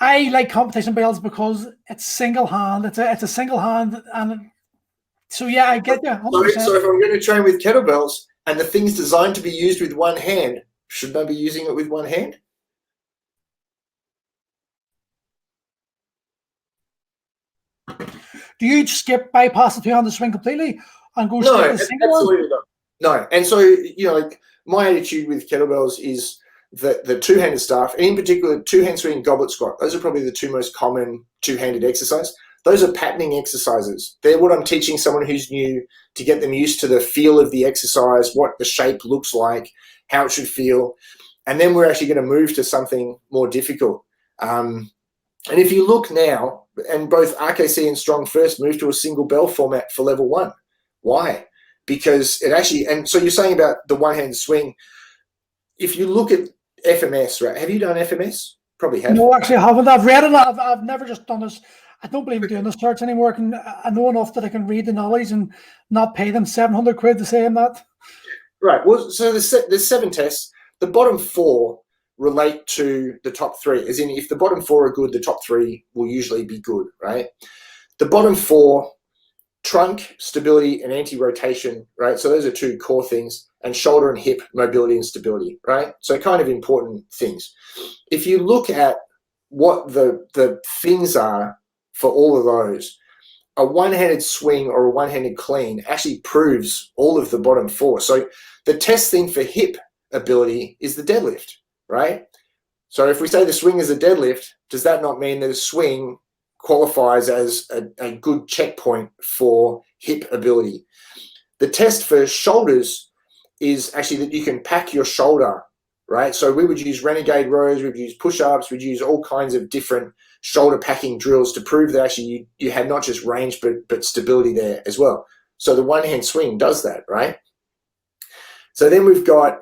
I like competition bells because it's single hand. It's a single hand, and so yeah, I get you. 100%. So if I'm going to train with kettlebells and the thing's designed to be used with one hand, shouldn't I be using it with one hand? Do you bypass the two-handed swing completely and go straight to the single one? Absolutely not. No, and so my attitude with kettlebells is the two-handed stuff, and in particular two-hand swing, goblet squat. Those are probably the two most common two-handed exercise. Those are patterning exercises. They're what I'm teaching someone who's new to get them used to the feel of the exercise, what the shape looks like, how it should feel, and then we're actually going to move to something more difficult. And if you look now, and both RKC and Strong First moved to a single bell format for level 1. Why? Because it actually, and so you're saying about the one-hand swing, if you look at FMS, right? Have you done FMS? Probably have. No, actually I haven't. I've read it. I've never just done this. I don't believe in doing the search anymore. I know enough that I can read the knowledge and not pay them 700 quid to say that. Right. Well, so there's 7 tests. The bottom 4 relate to the top 3, as in if the bottom 4 are good, the top 3 will usually be good, right? The bottom 4, trunk, stability, and anti-rotation, right? So those are 2 core things, and shoulder and hip mobility and stability, right? So kind of important things. If you look at what the things are for all of those, a one-handed swing or a one-handed clean actually proves all of the bottom 4. So the test thing for hip ability is the deadlift, right? So if we say the swing is a deadlift, does that not mean that a swing qualifies as a good checkpoint for hip ability? The test for shoulders is actually that you can pack your shoulder right? So we would use renegade rows, we'd use push-ups, we'd use all kinds of different shoulder packing drills to prove that actually you had not just range but stability there as well. So the one-hand swing does that, right? So then we've got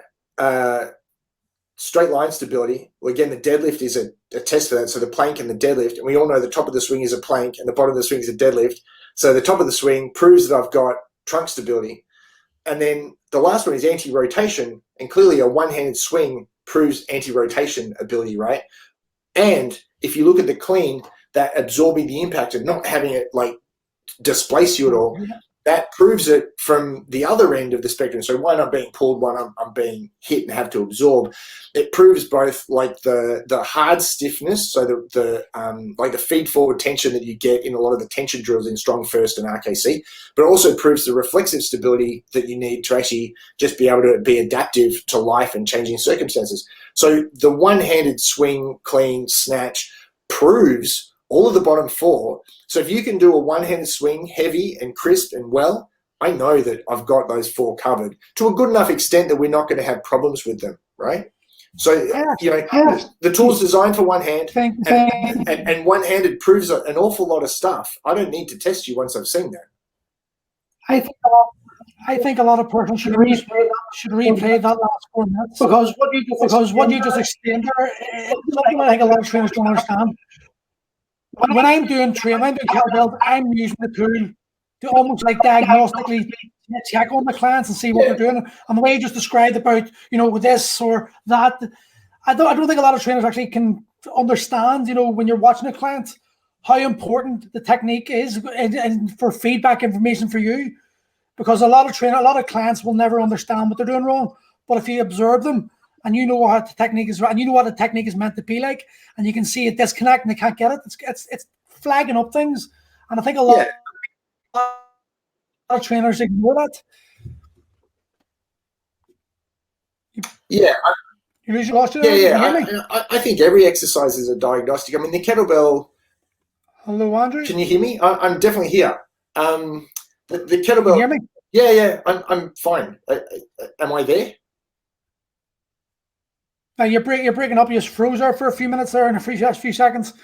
straight line stability. Well, again, the deadlift is a test for that. So the plank and the deadlift, and we all know the top of the swing is a plank and the bottom of the swing is a deadlift. So the top of the swing proves that I've got trunk stability. And then the last one is anti-rotation, and clearly a one-handed swing proves anti-rotation ability, right? And if you look at the clean, that absorbing the impact and not having it like displace you at all, that proves it from the other end of the spectrum. So one, I'm being pulled, one, I'm being hit and have to absorb. It proves both like the hard stiffness, so the like the feed forward tension that you get in a lot of the tension drills in Strong First and RKC, but it also proves the reflexive stability that you need to actually just be able to be adaptive to life and changing circumstances. So the one-handed swing, clean, snatch proves all of the bottom four. So if you can do a one-handed swing, heavy and crisp and well, I know that I've got those four covered to a good enough extent that we're not going to have problems with them, right? So, the tool's designed for one hand, and one-handed proves an awful lot of stuff. I don't need to test you once I've seen that. I think a lot of persons should replay that last 4 minutes because what you just explained there is something I think a lot of trainers don't understand. When I'm doing training, I'm doing kettlebells, I'm using the tool to almost like diagnostically check on the clients and see what they're doing. And the way you just described about, with this or that, I don't think a lot of trainers actually can understand, when you're watching a client, how important the technique is and for feedback information for you. Because a lot of clients will never understand what they're doing wrong. But if you observe them, and you know what the technique is, and you know what the technique is meant to be like, and you can see a disconnect and they can't get it. It's flagging up things, and I think a lot of trainers ignore that. Yeah, you lose your lost it. I think every exercise is a diagnostic. I mean, the kettlebell. Hello, Andrew. Can you hear me? I'm definitely here. The kettlebell. Can you hear me? Yeah, I'm fine. Am I there? You're breaking up. You just froze there for a few minutes there in a few seconds.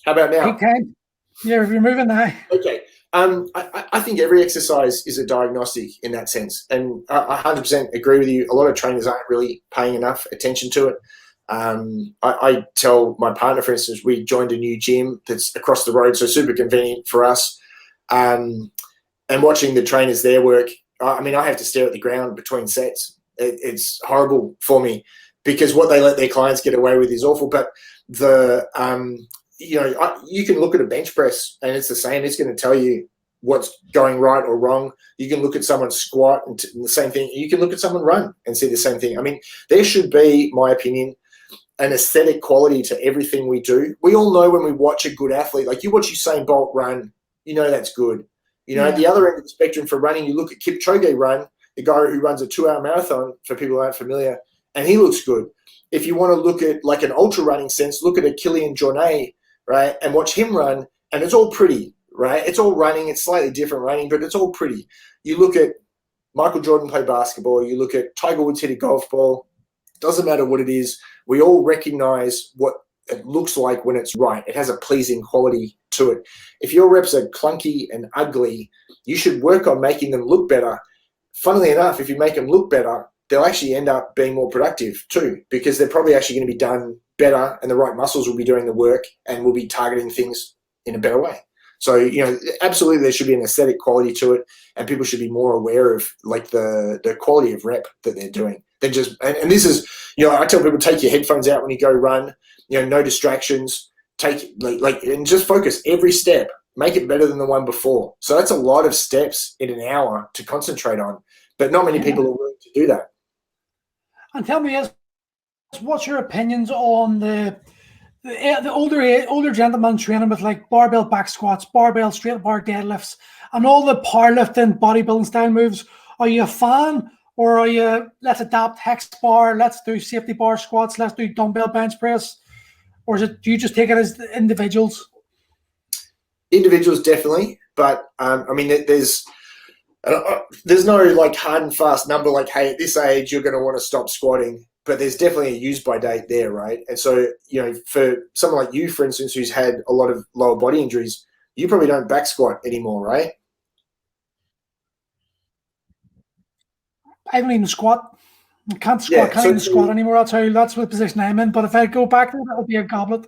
How about now? Peak time. Yeah, you're moving now. Okay. I think every exercise is a diagnostic in that sense, and I 100% agree with you. A lot of trainers aren't really paying enough attention to it. I tell my partner, for instance, we joined a new gym that's across the road, so super convenient for us. And watching the trainers there work, I mean, I have to stare at the ground between sets. It's horrible for me because what they let their clients get away with is awful. But you can look at a bench press and it's the same. It's going to tell you what's going right or wrong. You can look at someone squat and the same thing. You can look at someone run and see the same thing. I mean, there should be, my opinion, an aesthetic quality to everything we do. We all know when we watch a good athlete, like you watch Usain Bolt run, that's good. At the other end of the spectrum for running, you look at Kipchoge run, the guy who runs a 2-hour marathon, for people who aren't familiar, and he looks good. If you want to look at like an ultra running sense, look at a Kilian Jornet, right, and watch him run, and it's all pretty, right? It's all running. It's slightly different running, but it's all pretty. You look at Michael Jordan play basketball. You look at Tiger Woods hit a golf ball. Doesn't matter what it is. We all recognize what it looks like when it's right. It has a pleasing quality to it. If your reps are clunky and ugly, you should work on making them look better. Funnily enough, if you make them look better, they'll actually end up being more productive too, because they're probably actually going to be done better and the right muscles will be doing the work and will be targeting things in a better way. So, absolutely there should be an aesthetic quality to it, and people should be more aware of like the quality of rep that they're doing. Than just, and this is, I tell people, take your headphones out when you go run, no distractions, and just focus every step, make it better than the one before. So that's a lot of steps in an hour to concentrate on, but not many people are willing to do that. And tell me, what's your opinions on the older gentlemen training with like barbell back squats, barbell straight bar deadlifts, and all the powerlifting bodybuilding style moves? Are you a fan, or are you, let's adapt hex bar, let's do safety bar squats, let's do dumbbell bench press, or do you just take it as individuals? Individuals definitely, but I mean, there's no like hard and fast number like, hey, at this age you're going to want to stop squatting. but there's definitely a use by date there, right? And so, for someone like you, for instance, who's had a lot of lower body injuries, you probably don't back squat anymore, right? I don't even squat. I can't squat. Yeah. Can't even squat anymore. I'll tell you, that's what position I'm in. But if I go back there, that'll be a goblet.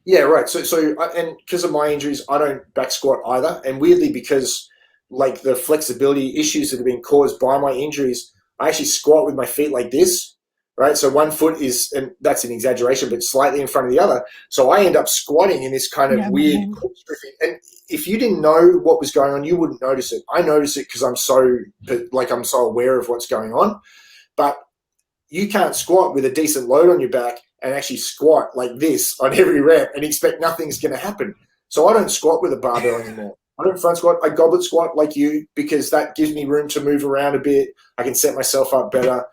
Yeah, right. And because of my injuries, I don't back squat either. And weirdly, because like the flexibility issues that have been caused by my injuries, I actually squat with my feet like this, right? So one foot is, and that's an exaggeration, but slightly in front of the other. So I end up squatting in this kind of weird corkscrew thing. And if you didn't know what was going on, you wouldn't notice it. I notice it because I'm so aware of what's going on. But you can't squat with a decent load on your back and actually squat like this on every rep and expect nothing's going to happen. So I don't squat with a barbell anymore. I don't front squat. I goblet squat like you because that gives me room to move around a bit. I can set myself up better.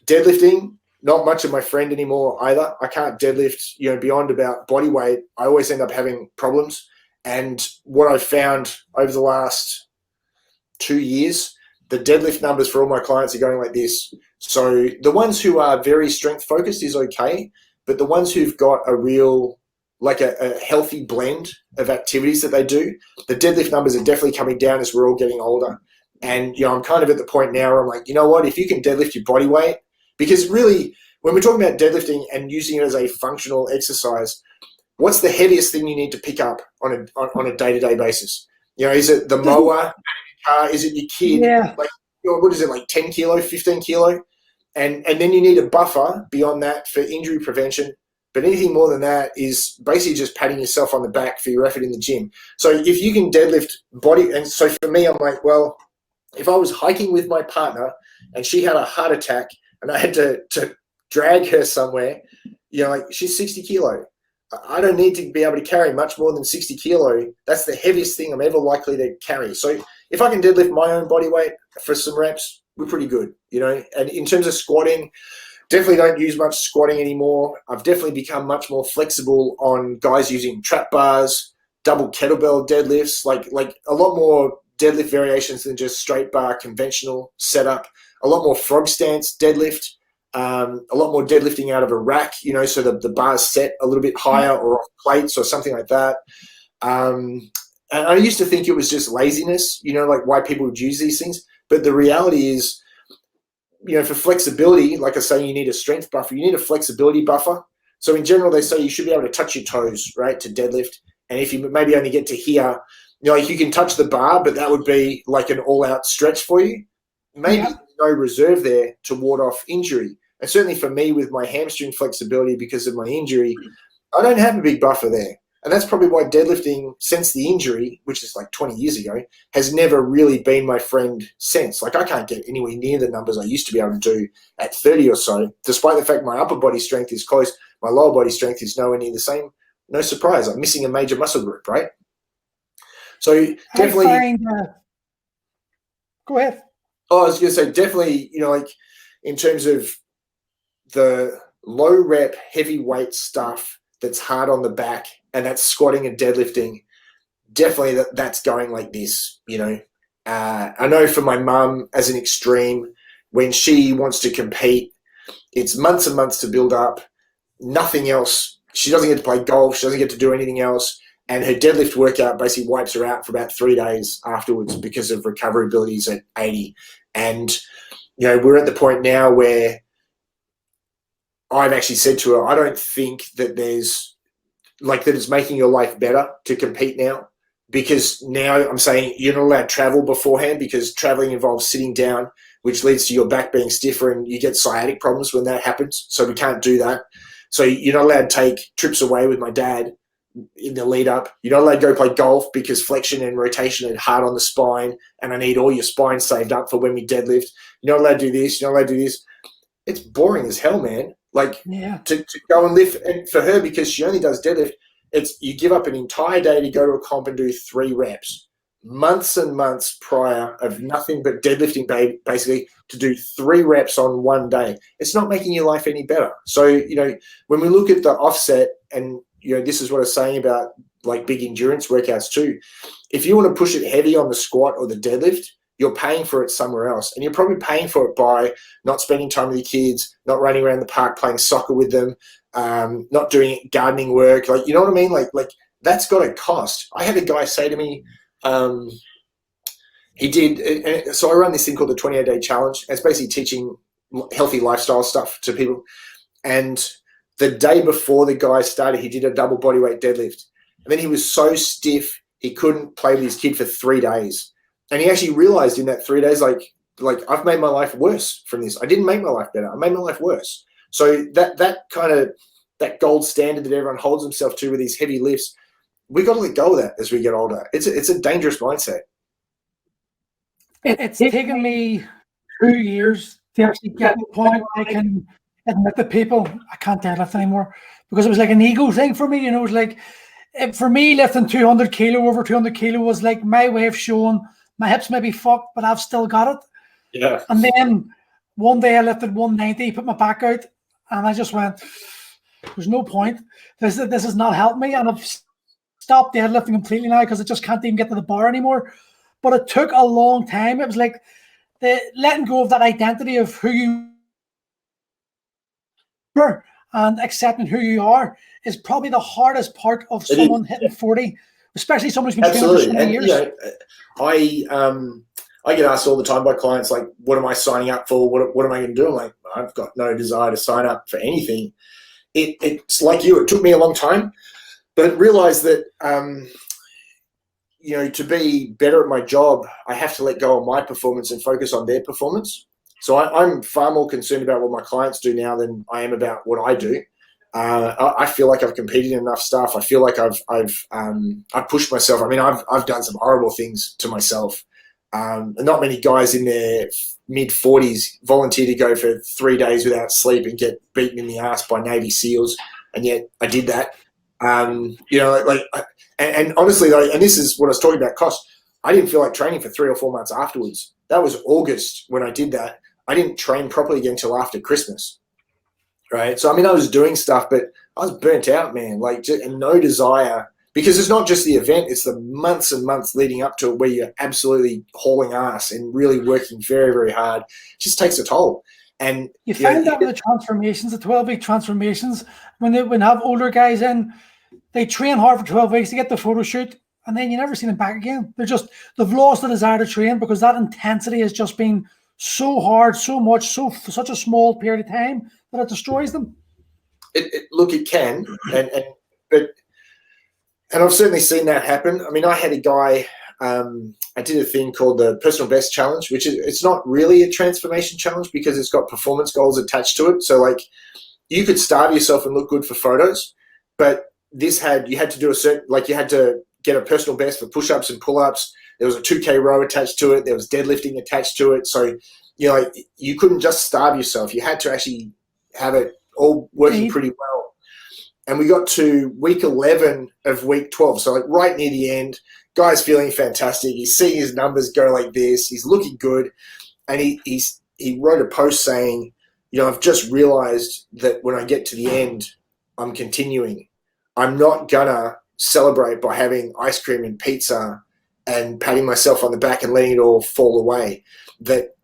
Deadlifting, not much of my friend anymore either. I can't deadlift, beyond about body weight. I always end up having problems. And what I've found over the last 2 years, the deadlift numbers for all my clients are going like this. So the ones who are very strength focused is okay, but the ones who've got a real, like a healthy blend of activities that they do, the deadlift numbers are definitely coming down as we're all getting older. And, I'm kind of at the point now where I'm like, you know what, if you can deadlift your body weight, because really when we're talking about deadlifting and using it as a functional exercise, what's the heaviest thing you need to pick up on a day-to-day basis? Is it the mower? Is it your kid? Yeah. Like, what is it, like 10 kilo, 15 kilo? And then you need a buffer beyond that for injury prevention. But anything more than that is basically just patting yourself on the back for your effort in the gym. So if you can deadlift body, and so for me, I'm like, well, if I was hiking with my partner and she had a heart attack and I had to drag her somewhere, like she's 60 kilo. I don't need to be able to carry much more than 60 kilo. That's the heaviest thing I'm ever likely to carry. So if I can deadlift my own body weight for some reps, we're pretty good, And in terms of squatting, definitely don't use much squatting anymore. I've definitely become much more flexible on guys using trap bars, double kettlebell deadlifts, like a lot more deadlift variations than just straight bar conventional setup, a lot more frog stance deadlift, a lot more deadlifting out of a rack, so the bar's set a little bit higher or off plates or something like that. And I used to think it was just laziness, like why people would use these things. But the reality is, for flexibility, like I say, you need a strength buffer. You need a flexibility buffer. So in general, they say you should be able to touch your toes, right, to deadlift. And if you maybe only get to here, like you can touch the bar, but that would be like an all-out stretch for you. Maybe there's no reserve there to ward off injury. And certainly for me, with my hamstring flexibility because of my injury, I don't have a big buffer there. And that's probably why deadlifting since the injury, which is like 20 years ago, has never really been my friend since. Like I can't get anywhere near the numbers I used to be able to do at 30 or so, despite the fact my upper body strength is close, my lower body strength is nowhere near the same. No surprise, I'm missing a major muscle group, right? So definitely... Go ahead. Oh, I was going to say definitely, like in terms of the low rep, heavy weight stuff that's hard on the back, and that's squatting and deadlifting, definitely that's going like this, I know for my mum as an extreme, when she wants to compete, it's months and months to build up, nothing else. She doesn't get to play golf. She doesn't get to do anything else. And her deadlift workout basically wipes her out for about 3 days afterwards because of recovery abilities at 80. And, we're at the point now where I've actually said to her, I don't think that that it's making your life better to compete now, because now I'm saying you're not allowed to travel beforehand because traveling involves sitting down, which leads to your back being stiffer and you get sciatic problems when that happens. So we can't do that. So you're not allowed to take trips away with my dad in the lead up. You're not allowed to go play golf because flexion and rotation are hard on the spine and I need all your spine saved up for when we deadlift. You're not allowed to do this. You're not allowed to do this. It's boring as hell, man. Like to go and lift, and for her, because she only does deadlift, it's you give up an entire day to go to a comp and do 3 reps. Months and months prior of nothing but deadlifting, basically to do 3 reps on one day. It's not making your life any better. So, when we look at the offset, and, this is what I was saying about like big endurance workouts too. If you want to push it heavy on the squat or the deadlift, you're paying for it somewhere else. And you're probably paying for it by not spending time with your kids, not running around the park playing soccer with them, not doing gardening work. Like, you know what I mean? Like that's got a cost. I had a guy say to me, he did, so I run this thing called the 28-day challenge. It's basically teaching healthy lifestyle stuff to people. And the day before the guy started, he did a double bodyweight deadlift. And then he was so stiff, he couldn't play with his kid for 3 days. And he actually realized in that 3 days, like I've made my life worse from this. I didn't make my life better. I made my life worse. So that gold standard that everyone holds himself to with these heavy lifts, we got to let go of that as we get older. It's a dangerous mindset. It's taken me 2 years to actually get to the point where I can admit to people I can't deadlift anymore, because it was like an ego thing for me. You know, it was like, for me, lifting 200 kilo over 200 kilo was like my way of showing my hips may be fucked, but I've still got it. Yeah. And then one day I lifted 190, put my back out, and I just went, there's no point. This has not helped me. And I've stopped deadlifting completely now because I just can't even get to the bar anymore. But it took a long time. It was like the letting go of that identity of who you were and accepting who you are is probably the hardest part of someone hitting 40, especially someone who's been training for so many years. You know, I get asked all the time by clients, like, what am I signing up for? What am I going to do? I'm like, I've got no desire to sign up for anything. It's like you. It took me a long time, but realize that, you know, to be better at my job, I have to let go of my performance and focus on their performance. So I'm far more concerned about what my clients do now than I am about what I do. I feel like I've competed in enough stuff. I feel like I've pushed myself. I mean, I've done some horrible things to myself. Not many guys in their mid-40s volunteer to go for 3 days without sleep and get beaten in the ass by Navy SEALs, and yet I did that. You know, and honestly, and this is what I was talking about, cost. I didn't feel like training for 3 or 4 months afterwards. That was August when I did that. I didn't train properly again until after Christmas, right? So, I mean, I was doing stuff, but I was burnt out, man, and no desire, because it's not just the event, it's the months and months leading up to it where you're absolutely hauling ass and really working very, very hard. It just takes a toll. And you find that with the transformations, the 12-week transformations, when they have older guys in, they train hard for 12 weeks to get the photo shoot, and then you never see them back again. They've lost the desire to train because that intensity has just been so hard, so much, such a small period of time that it destroys them. Look, it can, but I've certainly seen that happen. I mean, I had a guy. I did a thing called the Personal Best Challenge, which it's not really a transformation challenge because it's got performance goals attached to it. So, like, you could starve yourself and look good for photos, but you had to do you had to get a personal best for push-ups and pull-ups. There was a 2K row attached to it. There was deadlifting attached to it. So, you know, you couldn't just starve yourself. You had to actually have it all working pretty well. And we got to week 11 of week 12. So, like, right near the end, guy's feeling fantastic. He's seeing his numbers go like this. He's looking good. And he wrote a post saying, you know, I've just realized that when I get to the end, I'm continuing. I'm not going to celebrate by having ice cream and pizza and patting myself on the back and letting it all fall away. That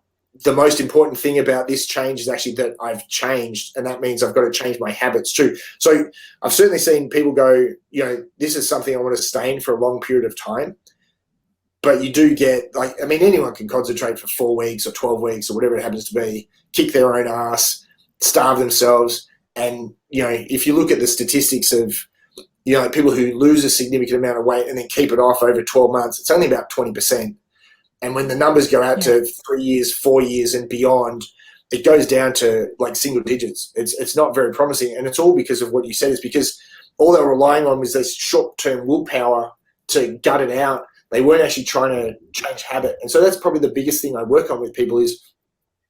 the most important thing about this change is actually that I've changed, and that means I've got to change my habits too. So I've certainly seen people go, you know, this is something I want to sustain for a long period of time. But you do get, like, I mean, anyone can concentrate for 4 weeks or 12 weeks or whatever it happens to be, kick their own ass, starve themselves. And, you know, if you look at the statistics of, you know, people who lose a significant amount of weight and then keep it off over 12 months, it's only about 20%. And when the numbers go out to 3 years, 4 years and beyond, it goes down to like single digits. It's not very promising. And it's all because of what you said, is because all they were relying on was this short-term willpower to gut it out. They weren't actually trying to change habit. And so that's probably the biggest thing I work on with people is,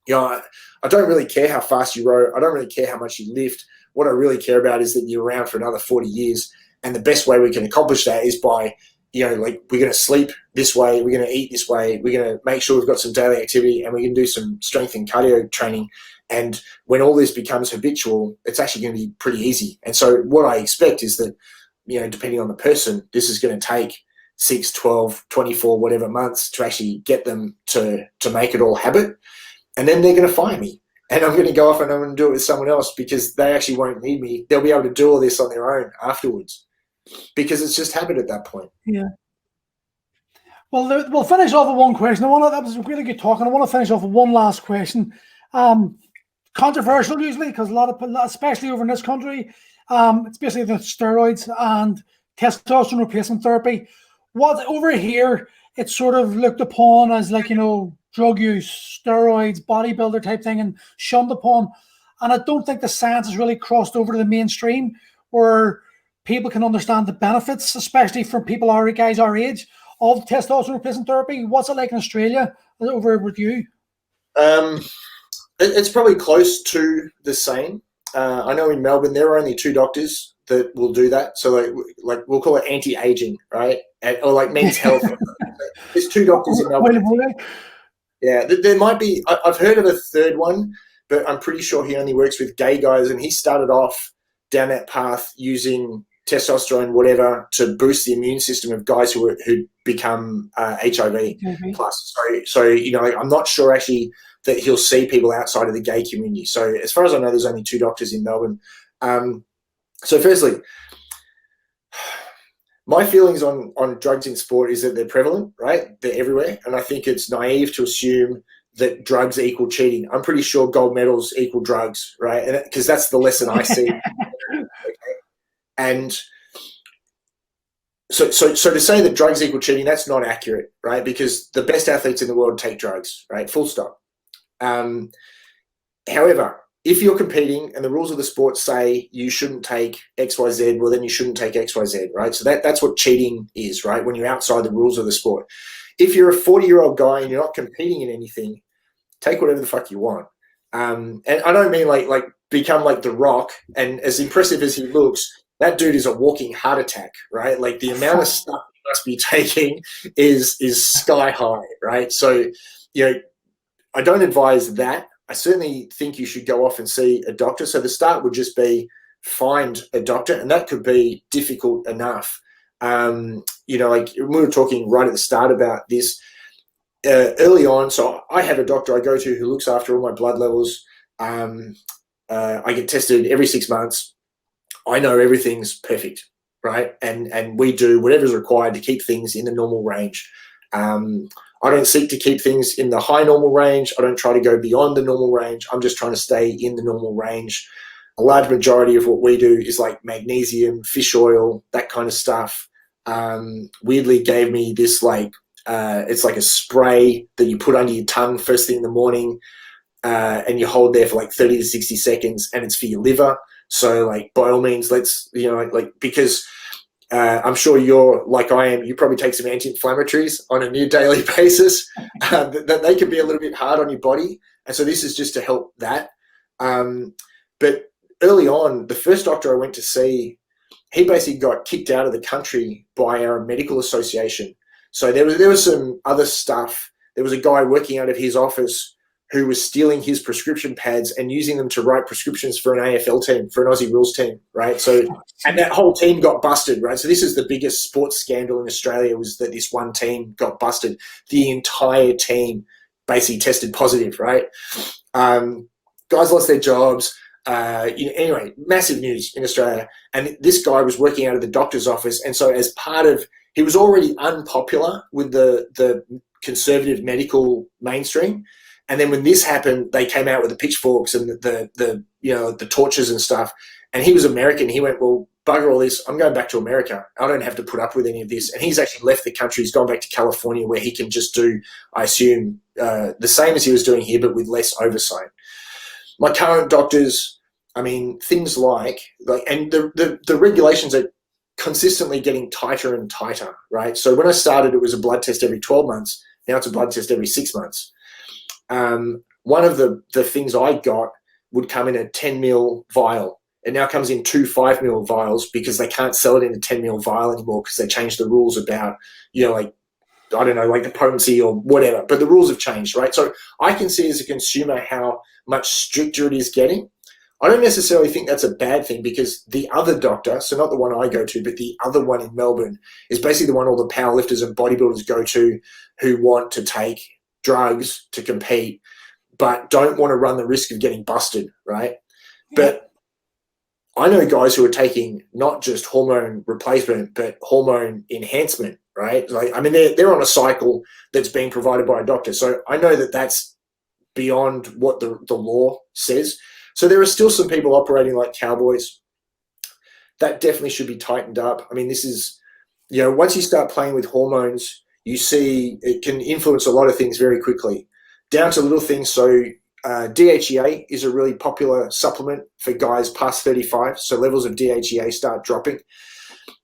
you know, I don't really care how fast you row. I don't really care how much you lift. What I really care about is that you're around for another 40 years. And the best way we can accomplish that is by, you know, like, we're going to sleep this way, we're going to eat this way, we're going to make sure we've got some daily activity, and we can do some strength and cardio training. And when all this becomes habitual, it's actually going to be pretty easy. And so what I expect is that, you know, depending on the person, this is going to take 6, 12, 24, whatever months to actually get them to make it all habit. And then they're going to fire me. And I'm going to go off and I'm going to do it with someone else because they actually won't need me. They'll be able to do all this on their own afterwards because it's just habit at that point. Yeah. Well, we'll finish off with one question. That was really good talking. I want to finish off with one last question. Controversial usually because especially over in this country, it's basically the steroids and testosterone replacement therapy. What over here, it's sort of looked upon as like, drug use, steroids, bodybuilder type thing, and shunned upon. And I don't think the science has really crossed over to the mainstream where people can understand the benefits, especially from people guys our age, of testosterone replacement therapy. What's it like in Australia over with you? It's probably close to the same. I know in Melbourne there are only 2 doctors that will do that. So like we'll call it anti-aging, right? Or like men's health. There's 2 doctors in Melbourne. Yeah, there might be. I've heard of a 3rd one, but I'm pretty sure he only works with gay guys, and he started off down that path using testosterone, whatever, to boost the immune system of guys who become HIV plus. So I'm not sure actually that he'll see people outside of the gay community. So as far as I know, there's only 2 doctors in Melbourne. So firstly, my feelings on drugs in sport is that they're prevalent, right? They're everywhere. And I think it's naive to assume that drugs equal cheating. I'm pretty sure gold medals equal drugs, right? And because that's the lesson I see. Okay? And so to say that drugs equal cheating, that's not accurate, right? Because the best athletes in the world take drugs, right? Full stop. However, if you're competing and the rules of the sport say you shouldn't take XYZ, well, then you shouldn't take XYZ, right? So that's what cheating is, right? When you're outside the rules of the sport. If you're a 40-year-old guy and you're not competing in anything, take whatever the fuck you want. And I don't mean like become like The Rock, and as impressive as he looks, that dude is a walking heart attack, right? Like the amount of stuff he must be taking is sky high, right? So, I don't advise that. I certainly think you should go off and see a doctor. So the start would just be find a doctor, and that could be difficult enough. Like we were talking right at the start about this early on. So I have a doctor I go to who looks after all my blood levels. I get tested every 6 months. I know everything's perfect, right? And we do whatever's required to keep things in the normal range. I don't seek to keep things in the high normal range. I don't try to go beyond the normal range. I'm just trying to stay in the normal range. A large majority of what we do is like magnesium, fish oil, that kind of stuff. Weirdly gave me this it's like a spray that you put under your tongue first thing in the morning, and you hold there for like 30 to 60 seconds, and it's for your liver. So like by all means, let's, because I'm sure you're like I am, you probably take some anti-inflammatories on a near daily basis. That they can be a little bit hard on your body. And so this is just to help that. But early on, the first doctor I went to see, he basically got kicked out of the country by our medical association. So there was some other stuff. There was a guy working out of his office who was stealing his prescription pads and using them to write prescriptions for an AFL team, for an Aussie rules team, right? So, and that whole team got busted, right? So this is the biggest sports scandal in Australia, was that this one team got busted. The entire team basically tested positive, right? Guys lost their jobs. Anyway, massive news in Australia. And this guy was working out of the doctor's office. And so as part of, he was already unpopular with the conservative medical mainstream. And then when this happened, they came out with the pitchforks and the torches and stuff. And he was American. He went, well, bugger all this. I'm going back to America. I don't have to put up with any of this. And he's actually left the country. He's gone back to California, where he can just do, I assume, the same as he was doing here, but with less oversight. My current doctors, I mean, things like and the regulations are consistently getting tighter and tighter, right? So when I started, it was a blood test every 12 months. Now it's a blood test every 6 months. One of the things I got would come in a 10 ml vial. It now comes in 2 5 ml vials because they can't sell it in a 10 ml vial anymore because they changed the rules about, I don't know, like the potency or whatever. But the rules have changed, right? So I can see as a consumer how much stricter it is getting. I don't necessarily think that's a bad thing, because the other doctor, so not the one I go to, but the other one in Melbourne, is basically the one all the powerlifters and bodybuilders go to who want to take drugs to compete but don't want to run the risk of getting busted, right? Yeah. But I know guys who are taking not just hormone replacement, but hormone enhancement, right? Like, I mean, they're on a cycle that's being provided by a doctor. So I know that that's beyond what the law says. So there are still some people operating like cowboys. That definitely should be tightened up. I mean, this is, once you start playing with hormones, you see it can influence a lot of things very quickly, down to little things. So DHEA is a really popular supplement for guys past 35. So levels of DHEA start dropping.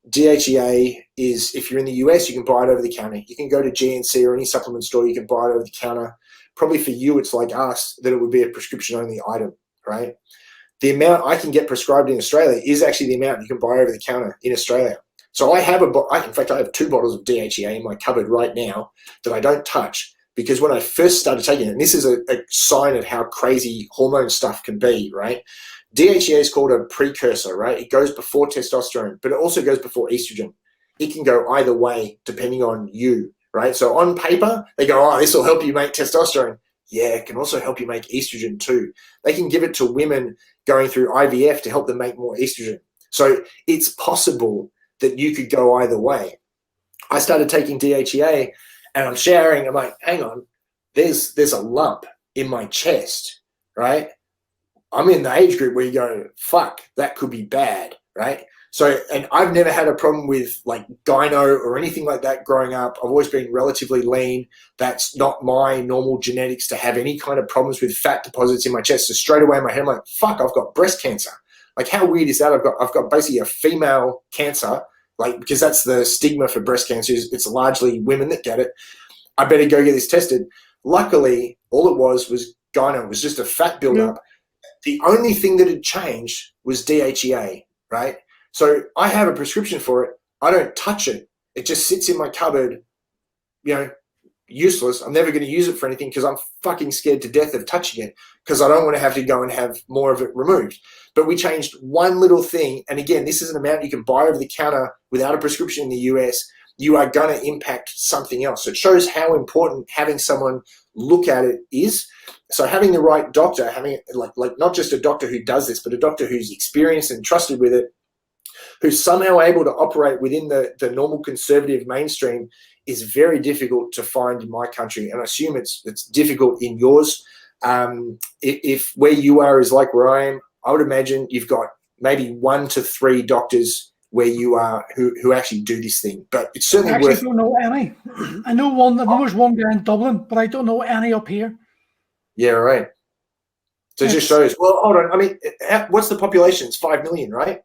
DHEA is, if you're in the US, you can buy it over the counter. You can go to GNC or any supplement store, you can buy it over the counter. Probably for you, it's like us, that it would be a prescription-only item, right? The amount I can get prescribed in Australia is actually the amount you can buy over the counter in Australia. So I have in fact, I have 2 bottles of DHEA in my cupboard right now that I don't touch, because when I first started taking it, and this is a sign of how crazy hormone stuff can be, right? DHEA is called a precursor, right? It goes before testosterone, but it also goes before estrogen. It can go either way depending on you, right? So on paper, they go, oh, this will help you make testosterone. Yeah, it can also help you make estrogen too. They can give it to women going through IVF to help them make more estrogen. So it's possible that you could go either way. I started taking DHEA and I'm showering. I'm like, hang on, there's a lump in my chest, right? I'm in the age group where you go, fuck, that could be bad, right? So, and I've never had a problem with like gyno or anything like that growing up. I've always been relatively lean. That's not my normal genetics to have any kind of problems with fat deposits in my chest. So straight away in my head, I'm like, fuck, I've got breast cancer. Like, how weird is that? I've got basically a female cancer, like, because that's the stigma for breast cancer, is it's largely women that get it. I better go get this tested. Luckily, all it was gyno. It was just a fat buildup. Yeah. The only thing that had changed was DHEA, right? So I have a prescription for it. I don't touch it. It just sits in my cupboard, useless. I'm never going to use it for anything because I'm fucking scared to death of touching it, because I don't want to have to go and have more of it removed. But we changed one little thing. And again, this is an amount you can buy over the counter without a prescription in the US. You are going to impact something else. So it shows how important having someone look at it is. So having the right doctor, having like not just a doctor who does this, but a doctor who's experienced and trusted with it, who's somehow able to operate within the normal conservative mainstream, is very difficult to find in my country. And I assume it's difficult in yours. If where you are is like where I am, I would imagine you've got maybe 1 to 3 doctors where you are who actually do this thing. But it's certainly I don't know any. I know one. I know there's one guy in Dublin, but I don't know any up here. Yeah, right. So it just shows. Well, hold on. I mean, what's the population? It's 5 million, right?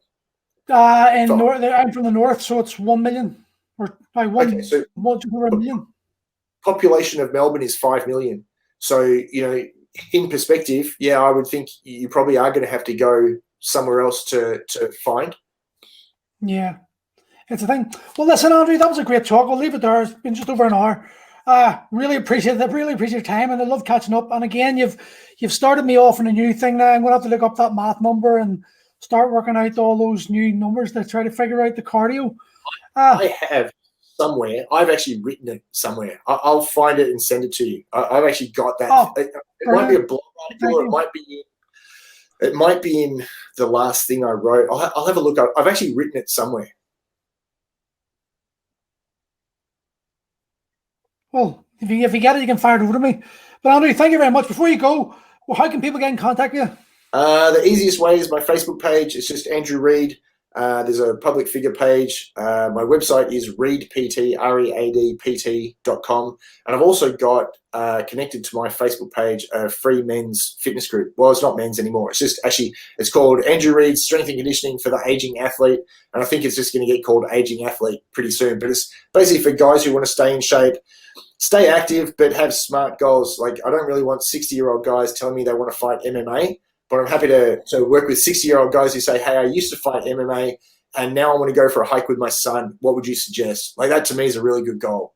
I'm from the north, so it's 1 million, or by one. Okay, so 1 million. Population of Melbourne is 5 million. So in perspective, yeah, I would think you probably are going to have to go somewhere else to find. Yeah, it's a thing. Well, listen, Andrew, that was a great talk. I'll leave it there. It's been just over an hour. Really appreciate that. Really appreciate your time, and I love catching up. And again, you've started me off on a new thing now. I'm going to have to look up that math number and start working out all those new numbers to try to figure out the cardio. I have somewhere. I've actually written it somewhere. I'll find it and send it to you. I've actually got that. Oh, it might be a blog article, or it might be in the last thing I wrote. I'll have a look. I've actually written it somewhere. Well, if you get it, you can fire it over to me. But Andrew, thank you very much. Before you go, well, how can people get in contact with you? The easiest way is my Facebook page. It's just Andrew Reid. There's a public figure page. My website is readpt, readpt.com. And I've also got connected to my Facebook page a free men's fitness group. Well, it's not men's anymore. It's just it's called Andrew Reid Strength and Conditioning for the Aging Athlete. And I think it's just going to get called Aging Athlete pretty soon. But it's basically for guys who want to stay in shape, stay active, but have smart goals. Like, I don't really want 60-year-old guys telling me they want to fight MMA. But I'm happy to work with 60-year-old guys who say, hey, I used to fight MMA and now I want to go for a hike with my son. What would you suggest? Like, that to me is a really good goal.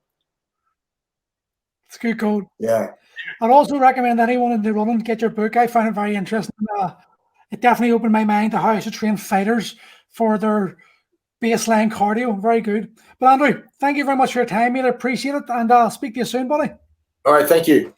It's a good goal. Yeah. I'd also recommend anyone in the running get your book. I find it very interesting. it definitely opened my mind to how I should train fighters for their baseline cardio. Very good. But Andrew, thank you very much for your time, mate. I appreciate it, and I'll speak to you soon, buddy. All right, thank you.